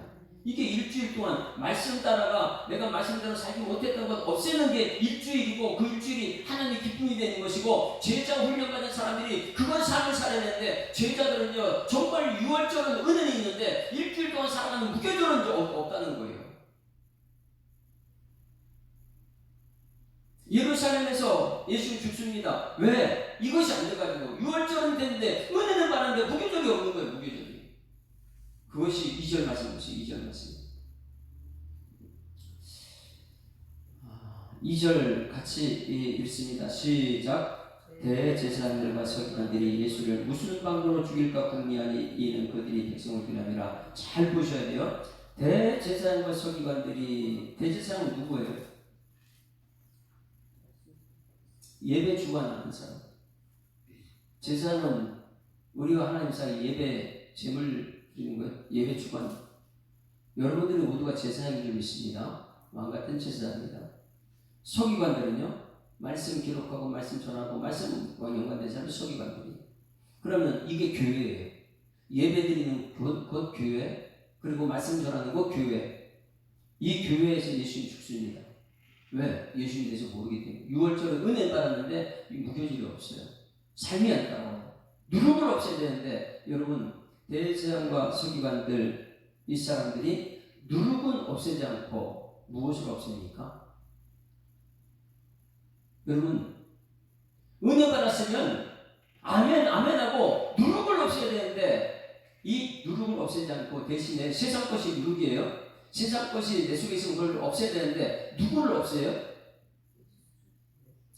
이게 일주일 동안 말씀 따라가 내가 말씀대로 살지 못했던 것 없애는 게 일주일이고, 그 일주일이 하나님의 기쁨이 되는 것이고, 제자 훈련받은 사람들이 그걸 삶을 살아야 되는데, 제자들은요 정말 6월절은 은혜는 있는데 일주일 동안 살아가는 무교절은 없다는 거예요. 예루살렘에서 예수는 죽습니다. 왜? 이것이 안 돼가지고 6월절은 됐는데 은혜는 많은데 무교절이 없는 거예요. 무교절이. 그것이 2절 말씀이죠. 2절 말씀. 2절 같이 읽습니다. 시작. 대제사장들과 서기관들이 예수를 무슨 방도로 죽일까 궁리하니 이는 그들이 백성을 비난하니라. 잘 보셔야 돼요. 대제사장과 서기관들이, 대제사장은 누구예요? 예배 주관하는 사람. 제사는 우리와 하나님 사이 예배 제물 드리는 거예요. 예배 주관. 여러분들이 모두가 제사장인 줄 믿습니다. 왕같은 제사장입니다. 서기관들은요, 말씀 기록하고 말씀 전하고 말씀과 연관된 사람이 서기관들이. 그러면 이게 교회예요. 예배 드리는 곧 교회, 그리고 말씀 전하는 것 교회. 이 교회에서 예수님 죽습니다. 왜? 예수님에 대해서 모르기 때문에. 6월절은 은혜 받았는데 무교절이 없어요. 삶이 안 따라와요. 누룩을 없애야 되는데, 여러분, 대제사장과 서기관들, 이 사람들이 누룩은 없애지 않고 무엇을 없앱니까? 여러분, 은혜 받았으면 아멘 아멘하고 누룩을 없애야 되는데, 이 누룩을 없애지 않고 대신에 세상 것이 누룩이에요. 세상 것이 내 속에 있으면 그걸 없애야 되는데 누구를 없애요?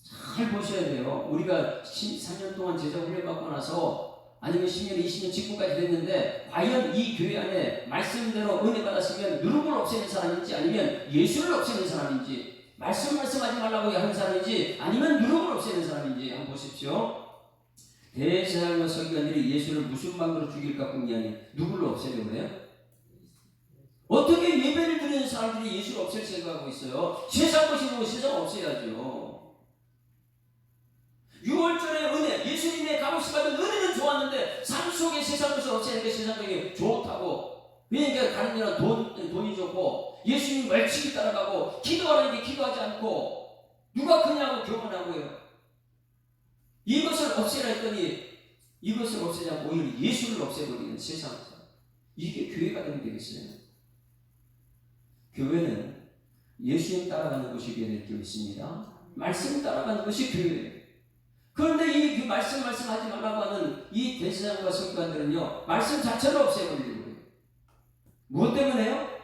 잘 보셔야 돼요. 우리가 3년 동안 제자 훈련 받고 나서, 아니면 10년, 20년 직분까지 됐는데, 과연 이 교회 안에 말씀대로 은혜 받았으면 누룩을 없애는 사람인지, 아니면 예수를 없애는 사람인지, 말씀하지 말라고 하는 사람인지, 아니면 누룩을 없애는 사람인지 한번 보십시오. 대제사장과 서기관들이 예수를 무슨 방도로 죽일까 궁리하니 누구를 없애려고 해요? 어떻게 예배를 드리는 사람들이 예수를 없앨 생각하고 있어요? 세상 것이 뭐 세상 없애야죠. 6월절의 은혜, 예수님의 값없이 받은 은혜는 좋았는데 삶 속에 세상 것을 없애는 게 세상적인 좋다고. 그러니까 다른 데는 돈이 좋고, 예수님 멀찍이 따라가고, 기도하는 게 기도하지 않고, 누가 그냐고 교만하고요. 이것을 없애라 했더니 이것을 없애지 않고 오히려 예수를 없애버리는 세상에서. 이게 교회가 되면 되겠어요? 교회는 예수님 따라가는 것이 교회에 있습니다. 말씀 따라가는 것이 교회예요. 그런데 이 말씀하지 말라고 하는 이 대제사장과 서기관들은요, 말씀 자체를 없애버리려고 해요. 무엇 때문에요?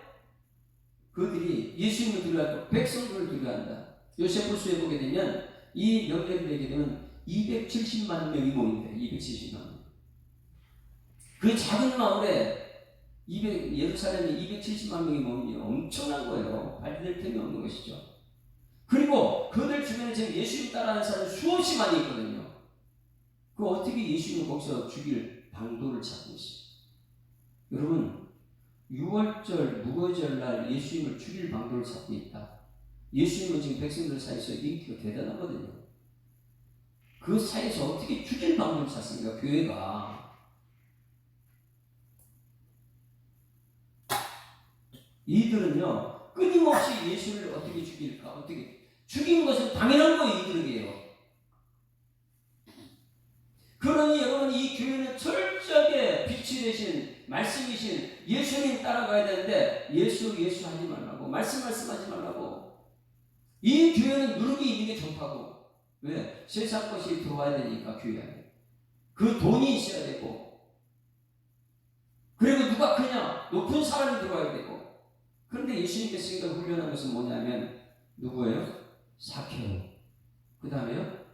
그들이 예수님을 두려워하고 백성들을 두려워한다. 요세푸스에 보게 되면 이 명예를 내게 되면 270만 명이 모인다. 270만 명. 그 작은 마을에 예루살렘에 270만 명이 모이면 엄청난 거예요. 발견될 틈이 없는 것이죠. 그리고 그들 주변에 지금 예수님 따라하는 사람이 수없이 많이 있거든요. 그 어떻게 예수님을 거기서 죽일 방도를 찾고 있어요? 여러분, 6월절 무교절 날 예수님을 죽일 방도를 찾고 있다. 예수님은 지금 백성들 사이에서 인기가 대단하거든요. 그 사이에서 어떻게 죽일 방도를 찾습니까? 교회가. 이들은요, 끊임없이 예수를 어떻게 죽일까? 어떻게 죽이는 것은 당연한 거예요. 이들에게요. 그러니 여러분, 이 교회는 철저하게 빛이 되신 말씀이신 예수님 따라가야 되는데, 예수 하지 말라고, 말씀하지 말라고. 이 교회는 누룩이 있는 게 좋다고. 왜? 세상 것이 들어와야 되니까, 교회 안에. 그 돈이 있어야 되고, 그리고 누가 크냐? 높은 사람이 들어와야 되고. 그런데 예수님께서 이걸 훈련한 것은 뭐냐면, 누구예요? 사케오. 그 다음에요?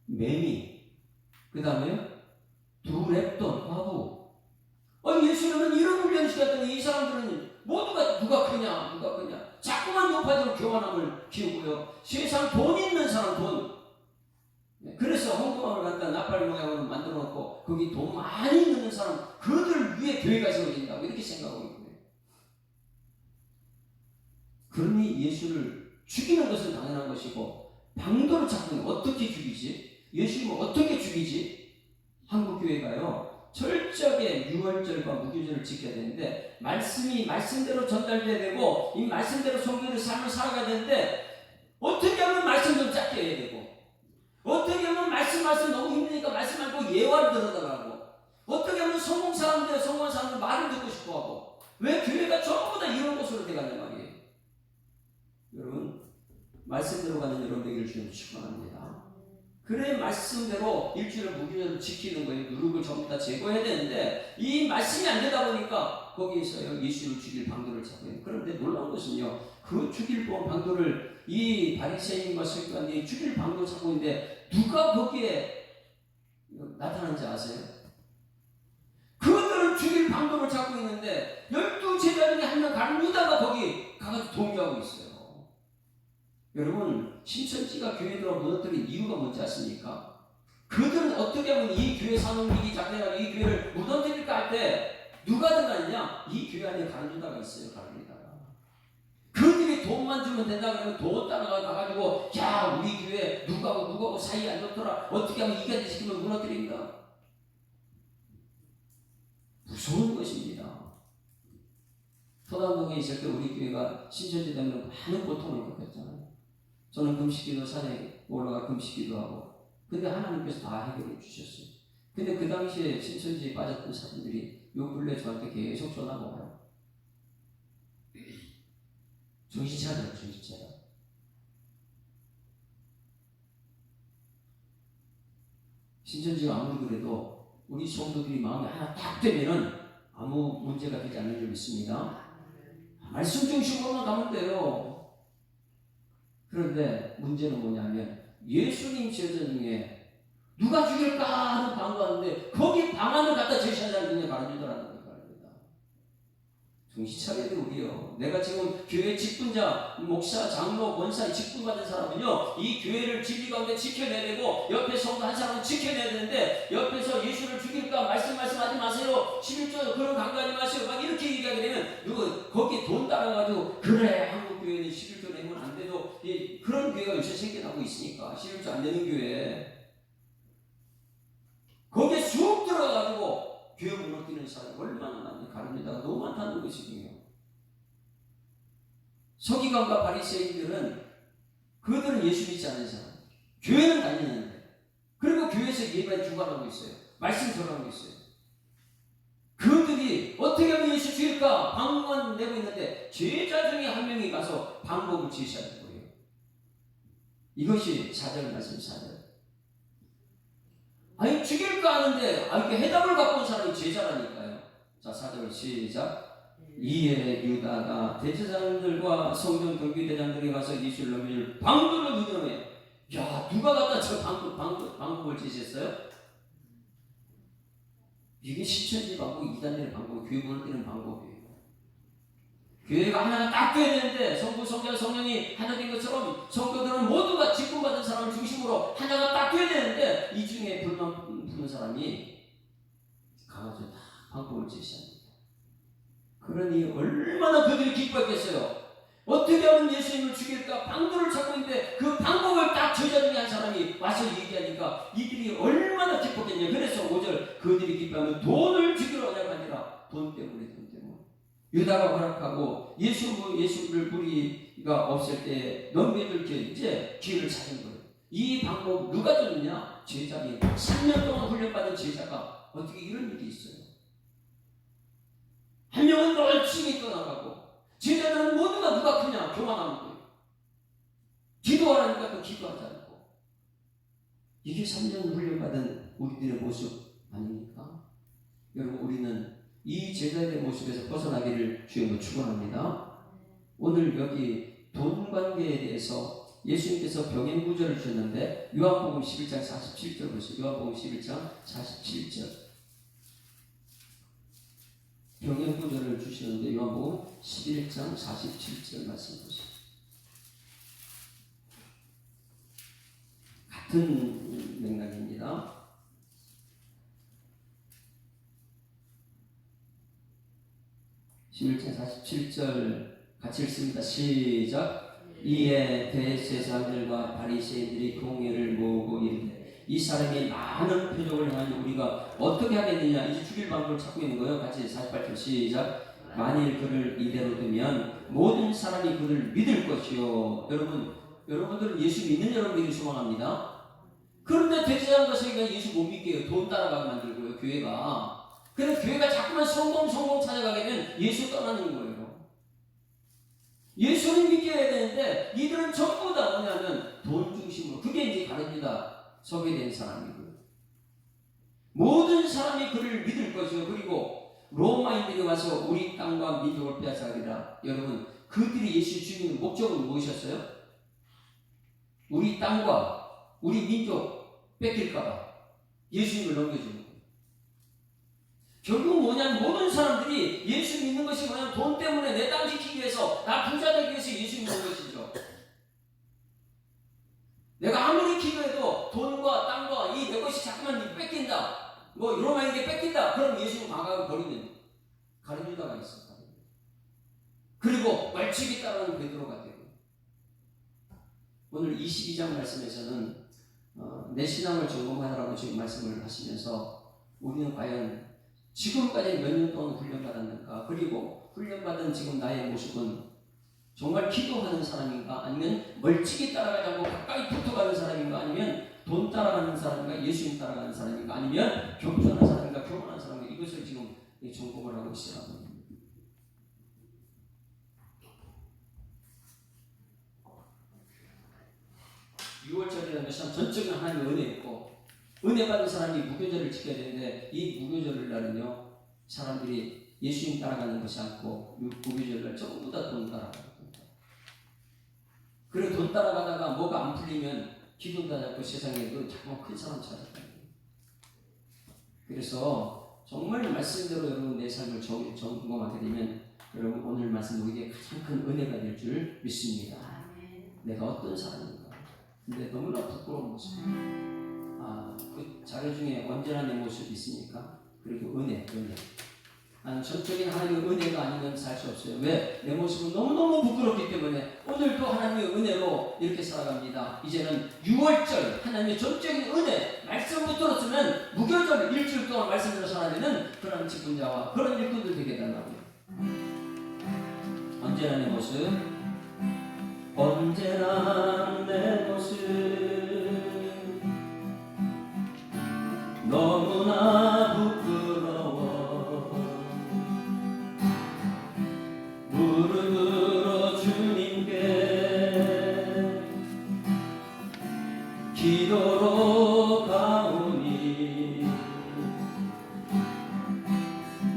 매미. 그 다음에요? 두렙돈, 과부. 예수님은 이런 훈련을 시켰더니 이 사람들은 모두가 누가 크냐? 자꾸만 높아지고 교만함을 키우고요. 세상 돈 있는 사람 돈. 그래서 홍콩을 갖다 나팔 모양으로 만들어 놓고 거기 돈 많이 있는 사람, 그들 위에 교회가 세워진다고 이렇게 생각하고 있는 거예요. 그러니 예수를 죽이는 것은 당연한 것이고, 방도를 찾는, 어떻게 죽이지? 예수님을 어떻게 죽이지? 한국 교회가요, 철저하게 유월절과 무교절을 지켜야 되는데 말씀이 말씀대로 전달돼야 되고 이 말씀대로 성경의 삶을 살아가야 되는데 어떻게 하면 말씀 좀 짧게 해야 되고 어떻게 하면 말씀 너무 힘드니까 말씀 말고 예화를 들어달라고 어떻게 하면 성공한 사람들 말을 듣고 싶어하고 왜 교회가 전부 다 이런 곳으로 돼가냐 말이에요. 여러분 말씀대로 가는 여러분 되기를 주님 축원합니다. 그래 말씀대로 일주일을 무교절을 지키는 거예요. 누룩을 전부 다 제거해야 되는데 이 말씀이 안 되다 보니까 거기에서 예수를 죽일 방도를 찾고 있는. 그런데 놀라운 것은요. 그 죽일 방도를 이 바리새인과 서기관들이 죽일 방도를 찾고 있는데 누가 거기에 나타나는지 아세요? 그들은 죽일 방도를 찾고 있는데 12 제자 중에 한 명 가는 유다가 거기 가서 동조하고 있어요. 여러분 신천지가 교회 들어 무너뜨린 이유가 뭔지 아십니까? 그들은 어떻게 하면 이 교회 사명력이 작동하고 이 교회를 무너뜨릴까 할 때 누가 들어가느냐? 이 교회 안에 가는 유다가 있어요. 가는 유다가. 그들이 돈만 주면 된다 그러면 돈 따라가가지고 야 우리 교회 누구하고 사이 안 좋더라 어떻게 하면 이간질 시키면 무너뜨린다. 무서운 것입니다. 서당동에 있을 때 우리 교회가 신천지 때문에 많은 고통을 겪었잖아요. 저는 금식기도 산에 올라가 금식기도 하고 근데 하나님께서 다 해결해 주셨어요. 근데 그 당시에 신천지에 빠졌던 사람들이 요 근래 저한테 계속 전화가 와요. 정신 차려. 신천지가 아무리 그래도 우리 성도들이 마음이 하나 딱 되면은 아무 문제가 되지 않는 줄 믿습니다. 말씀 중심으로만 가면 돼요. 그런데 문제는 뭐냐면 예수님 제자 중에 누가 죽일까 하는 방구하는데 거기 방안을 갖다 제시한 사람이 그냥 가르치더라는 거예요. 정신 차려야 돼 우리요. 내가 지금 교회 직분자, 목사, 장로, 권사에 직분받은 사람은요 이 교회를 진리 가운데 지켜내야 되고 옆에 성도 한 사람은 지켜내야 되는데 옆에서 예수를 죽일까 말씀하지 마세요. 11조 그런 강조하지 마세요. 막 이렇게 얘기하게 되면 누구 거기 돈 따라가지고 그래 한국 교회는 11조 내면 안 돼도 그런 교회가 요새 생겨나고 있으니까 11조 안 되는 교회 거기에 쑥 들어가가지고 교회 무너뜨리는 사람이 얼마나 많은지 가릅니다가 너무 많다는 것이군요. 서기관과 바리새인들은 그들은 예수 믿지 않는 사람, 교회는 다니는데 그리고 교회에서 예배에 주관하고 있어요. 말씀 전하고 있어요. 그들이 어떻게 하면 예수 죽일까 방법만 내고 있는데 제자 중에 한 명이 가서 방법을 제시하는 거예요. 이것이 4절 말씀 4절. 아니 죽일까 하는데 이렇게 해답을 갖고 온 사람이 제자라니까요. 자 4절 시작. 이에 유다가 대제사장들과 성전 경비대장들이 가서 예수를 넘길 방도를 누르며 야 누가 갖다 저 방법을 제시했어요? 이게 신천지 방법, 이단의 방법, 교회 무너뜨리는 방법이에요. 교회가 하나가 딱 돼야 되는데 성부, 성자, 성령이 하나 된 것처럼 성도들은 모두가 직분받은 사람을 중심으로 하나가 딱 돼야 되는데 이 중에 불만 부는 사람이 가가지고 다 방법을 제시합니다. 그러니 얼마나 그들이 기뻐했겠어요. 어떻게 하면 예수님을 죽일까 방도를 찾고 있는데 그 방법을 딱 제자 중에 한 사람이 와서 얘기하니까 이들이 얼마나 기뻤겠냐. 그래서 5절 그들이 기뻐하면 돈을 죽이러 오냐고 아니라 돈 때문에 유다가 허락하고 예수를 무리가 없을 때 넘겨줄 이제 기회를 찾은 거예요. 이 방법 누가 줬느냐? 제자이 3년 동안 훈련받은 제자가 어떻게 이런 일이 있어요? 한 명은 열심히 떠나가고 제자들은 모두가 누가 크냐? 교만하는 거예요. 기도하라니까 또 기도하지 않고. 이게 3년 훈련받은 우리들의 모습 아닙니까? 여러분 우리는 이 제자의 모습에서 벗어나기를 주님으로 축원합니다. 오늘 여기 돈 관계에 대해서 예수님께서 병행 구절을 주셨는데 요한복음 11장 47절 보세요. 요한복음 11장 47절 병행 구절을 주시는데 요한복음 11장 47절 말씀 보세요. 같은 맥락입니다. 11장 47절 같이 읽습니다. 시작. 이에 대제사장들과 바리새인들이 공회를 모으고 이르되 이 사람의 많은 표적을 향하여 우리가 어떻게 하겠느냐. 이제 죽일 방법을 찾고 있는 거예요. 같이 48절 시작. 만일 그를 이대로 두면 모든 사람이 그를 믿을 것이요. 여러분들은 예수 믿는 여러분들이 소망합니다. 그런데 되지 않은 것을 예수 못 믿게 해요. 돈 따라가게 만들고요. 교회가. 그래서 교회가 자꾸만 성공 찾아가게 되면 예수 떠나는 거예요. 예수는 믿겨야 되는데 이들은 전부 다 뭐냐면 돈 중심으로. 그게 이제 다릅니다. 소개된 사람이고요. 모든 사람이 그를 믿을 것이요. 그리고 로마인들이 와서 우리 땅과 민족을 빼앗아가리라. 여러분, 그들이 예수 주님의 목적은 무엇이었어요? 우리 땅과 우리 민족 뺏길까봐 예수님을 넘겨주는 거예요. 결국 뭐냐면 모든 사람들이 예수 믿는 것이 뭐냐면 돈 때문에 내 땅 지키기 위해서, 나 부자 되기 위해서 예수 믿는 것이죠. 내가 아무리 기도해도 돈과 땅과 이 내 것이 자꾸만 뺏긴다. 뭐 로마에게 뺏긴다. 그럼 예수는 과감히 버리는 가룟유다가 있었다. 그리고 말치기 따르는 베드로가 되고. 오늘 22장 말씀에서는 내 신앙을 점검하라고 지금 말씀을 하시면서 우리는 과연 지금까지 몇 년 동안 훈련받았는가, 그리고 훈련받은 지금 나의 모습은 정말 기도하는 사람인가, 아니면 멀찍이 따라가지 않고 가까이 붙어가는 사람인가, 아니면 돈 따라가는 사람인가, 예수님 따라가는 사람인가, 아니면 겸손한 사람인가, 교만한 사람인가, 이것을 지금 점검을 하고 있어요. 6월절이라는 것은 전적인 하나님의 은혜였고, 은혜 받은 사람이 무교절을 지켜야 되는데 이 무교절 날은요, 사람들이 예수님 따라가는 것이 않고 무교절 날 전부 다 돈 따라가요. 그리고 돈 따라가다가 뭐가 안 풀리면 기분 다 잡고 세상에도 정말 큰 사람 찾았다. 그래서 정말 말씀대로 여러분 내 삶을 점검하게 되면 여러분 오늘 말씀 우리에게 가장 큰 은혜가 될 줄 믿습니다. 내가 어떤 사람인가. 근데 너무나 부끄러운 모습. 그 자료 중에 언제나 내 모습이 있으니까. 그리고 은혜. 나는 전적인 하나님의 은혜가 아니면 살 수 없어요. 왜? 내 모습은 너무너무 부끄럽기 때문에. 오늘도 하나님의 은혜로 이렇게 살아갑니다. 이제는 6월절 하나님의 전적인 은혜 말씀부터 들었으면 무교절 일주일 동안 말씀 들어 살아야 되는 그런 직분자와 그런 일꾼들 되게 해달라고요. 언제나 내 모습, 언제나 내 모습 너무나 부끄러워. 무릎으로 주님께 기도로 가오니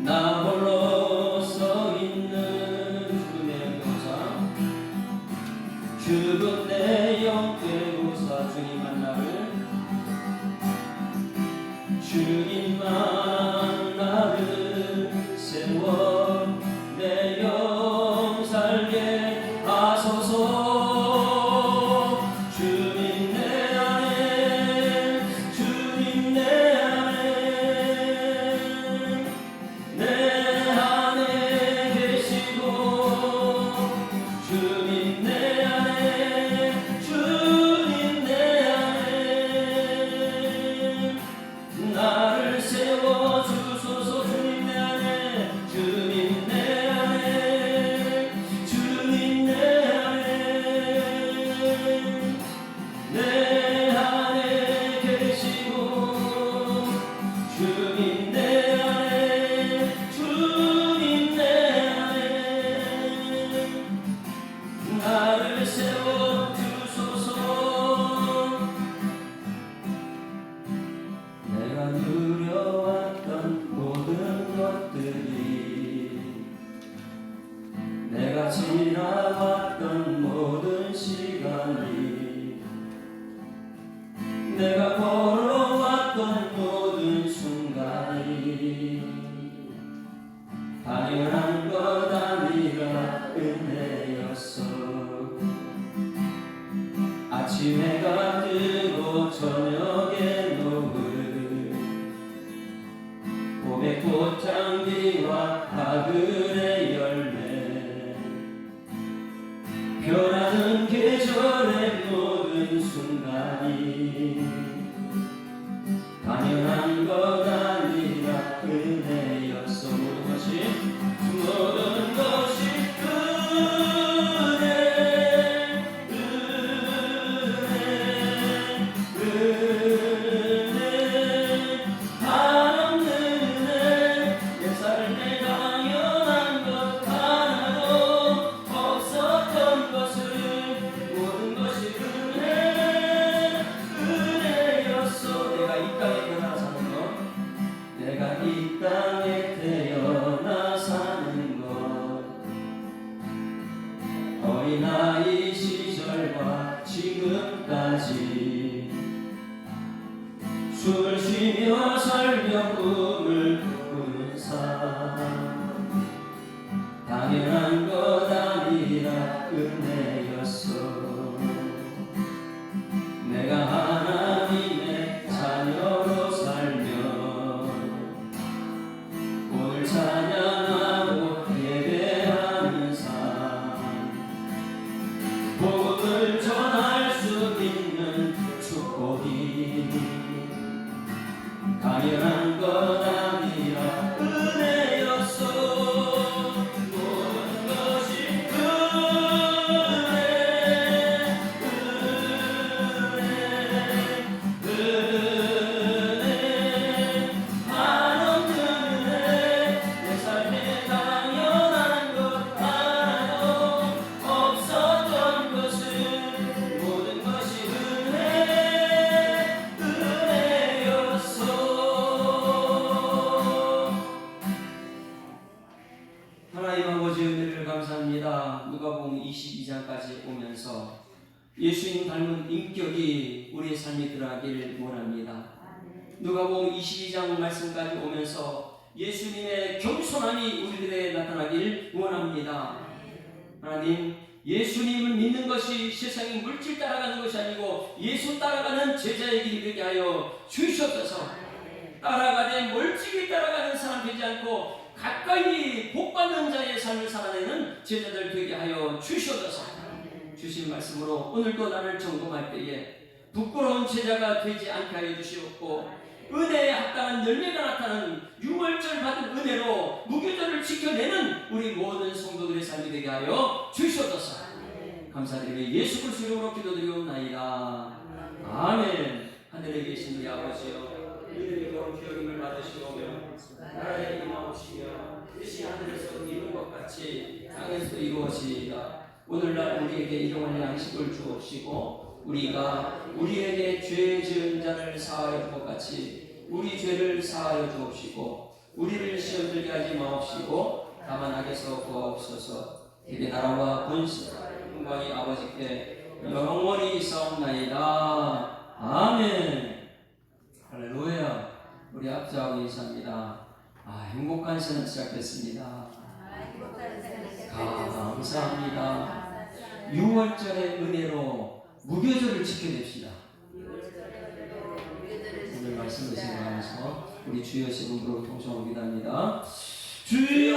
나 홀로 서 있는 주님의 교사, 죽은 내 영계 교사, 주님만 나를, 주님만 나를 세워 내 영 살게 하소서. 주님 내 안에, 주님 내 안에, 내 안에 계시고, 주님 내 안에, 주님 내 안에 나를 세워 주소서. 주님 내 안에, 주님 내 안에, 주님 내 안에, 내 안에 계시고, 주님 내 안에, 주님 내 안에 나를 세워 주소서. 내가 누려왔던 모든 것들이, 내가 지나왔던 모든 시간이, 내가 걸어왔던 모든 순간이 당연한 것 아니라 은혜였어. 아침 해가 뜨고 저녁에 노을, 봄의 꽃향기와 가을의 열매, 변하는 계절의 모든 순간이 춤을 쉬며 살며 꿈을 꾸는 삶 당연한 것 아니라 은혜였어. 내가 하나님의 자녀로 살며 오늘 찬양하고 예배하는 삶 복음을 전할 수 있는 축복이 당연한 것 아니라 은혜였어. 모든 것이 은혜 한없는 은혜 내 삶에 당연한 것 알아도 없었던 것은 모든 것이 은혜였어. 하나님 아버지 은혜를 감사합니다. 누가복음 22장까지 오면서 예수님 닮은 인격이 우리의 삶에 들어가기를 원합니다. 누가복음 22장 말씀까지 오면서 예수님의 겸손함이 우리들에게 나타나길 원합니다. 하나님, 예수님을 믿는 것이 세상의 물질 따라가는 것이 아니고 예수 따라가는 제자의 길이 되게 하여 주시옵소서. 따라가되 멀찍이 따라가는 사람 되지 않고 가까이 복받는 자의 삶을 살아내는 제자들 되게 하여 주시옵소서. 주신 말씀으로 오늘도 나를 점검할 때에 부끄러운 제자가 되지 않게 하여 주시옵고 은혜에 합당한 열매가 나타나는 유월절 받은 은혜로 무교절을 지켜내는 우리 모든 성도들의 삶이 되게 하여 주시옵소서. 감사드리며 예수 그리스도 이름으로 기도드리옵나이다. 아멘. 하늘에 계신 우리 아버지여, 이름이 거룩히 여김을 받으시오며 나라에 임하옵시며 뜻이 하늘에서 이룬 것 같이 땅에서도 이루어지이다. 오늘날 우리에게 일용할 양식을 주옵시고 우리가 우리에게 죄 지은 자를 사하여 줄 것 같이 우리 죄를 사하여 주옵시고 우리를 시험 들게 하지 마옵시고 다만 악에서 구하옵소서. 대대 나라와 권세와 영광이 아버지께 영원히 있사옵나이다. 아멘. 할렐루야. 우리 앞서하고 인사합니다. 행복한 새는 시작됐습니다. 감사합니다. 6월절의 은혜로 무교절을 지켜냅시다. 오늘 말씀을 생각하면서 우리 주여 세 분으로 통성합니다. 주여,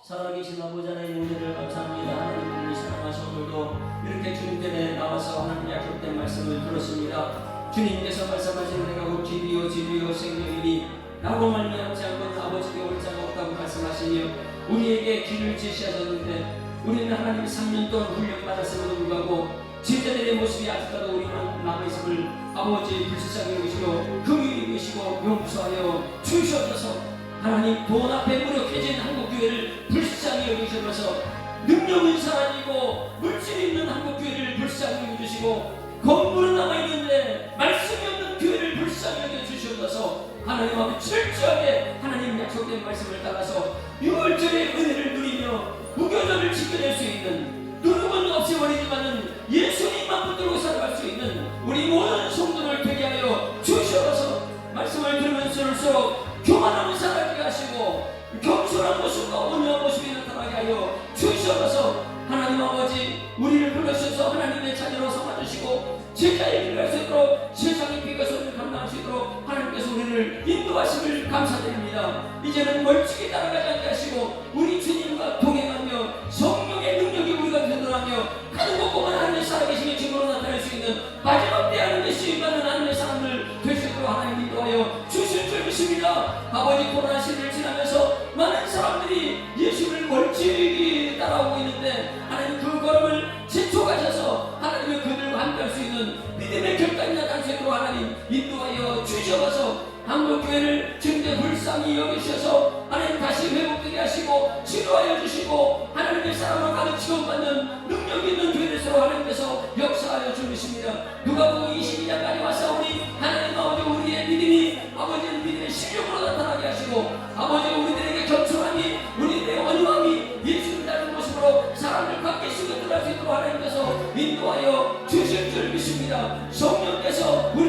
살아계신 아버지 하나님 은혜를 감사합니다. 하나님을 사랑하신 오늘도 이렇게 주님 전에 나와서 하나님 약속된 말씀을 들었습니다. 주님께서 말씀하신 내가 곧 길이요 진리요 생명이니 라고 말미암지 않고는 아버지께 올 자가 없다고 말씀하시며 우리에게 길을 제시하셨는데 우리는 하나님 3년 동안 훈련받았음에도 불구하고 제자들의 모습이 아직까지 우리만 남아있음을 아버지 불쌍히 여기시고 긍휼히 여기시고 용서하여 주시옵소서. 하나님 돈 앞에 무력해진 한국교회를 불쌍히 여기셔서 능력은 사라지고 물질이 있는 한국교회를 불쌍히 여기시고 건물은 남아있는데 말씀이 없는 교회를 불쌍히 여겨주시옵소서. 하나님 앞에 철저하게 하나님 약속된 말씀을 따라서 6월절의 은혜를 누리며 무교절을 지켜낼 수 있는 누룩은 없애버리지만은 예수님만 붙들고 살아갈 수 있는 우리 모든 성도를 되게 하여 주시옵소서. 말씀을 들으면서일수록 교만함을 살아가게 하시고 겸손한 모습과 온유한 모습이 나타나게 하여 주시옵소서. 하나님 아버지 우리를 불러주셔서 하나님의 자녀로 삼아주시고 제자의 길을 할 수 있도록 세상의 빛과 소리를 감당할 수 있도록 하나님께서 우리를 인도하심을 감사드립니다. 이제는 멀찍이 따라가지 않게 하시고 우리 주님과 동행하며 성령의 능력이 우리가 되돌아가며 가는 곳곳만 하나님의 살아계심의 증거로 나타날 수 있는 마지막 때 하나님의 쓰임받는 하나님의 사람들 될 수 있도록 하나님 인도하여 주실 줄 믿습니다. 아버지 코로나 시대를 지나면서 많은 사람들이 예수를 멀찍이 따라오고 있는데 하나님 그 걸음을 재촉하셔서 하나님의 그들과 함께할 수 있는 믿음의 결단이 나타날 수 있도록 하나님 인도하여 주셔서 한국교회를 증대 불쌍히 여기셔서 하나님 다시 회복되게 하시고 치료하여 주시고 하나님의 사랑으로 가득 지원받는 능력 있는 교회에서 하나님께서 역사하여 주십니다. 누가복음 22장까지 왔사오니 하나님 아버지 우리의 믿음이 아버지의 믿음의 실력으로 나타나게 하시고 아버지 우리들에게 겸손함이 우리들의 원망이 예수님 닮은 모습으로 사람을 갖게 쓰고 들어갈 수 있도록 하나님께서 인도하여 주실 줄 믿습니다. 성령께서 우리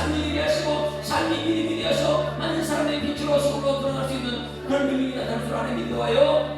삶이 되게 하시고 삶이 믿음이 되어서 많은 사람의 빛으로 소금으로 드러날 수 있는 그런 능력이 나타날 줄 아는 믿어와요.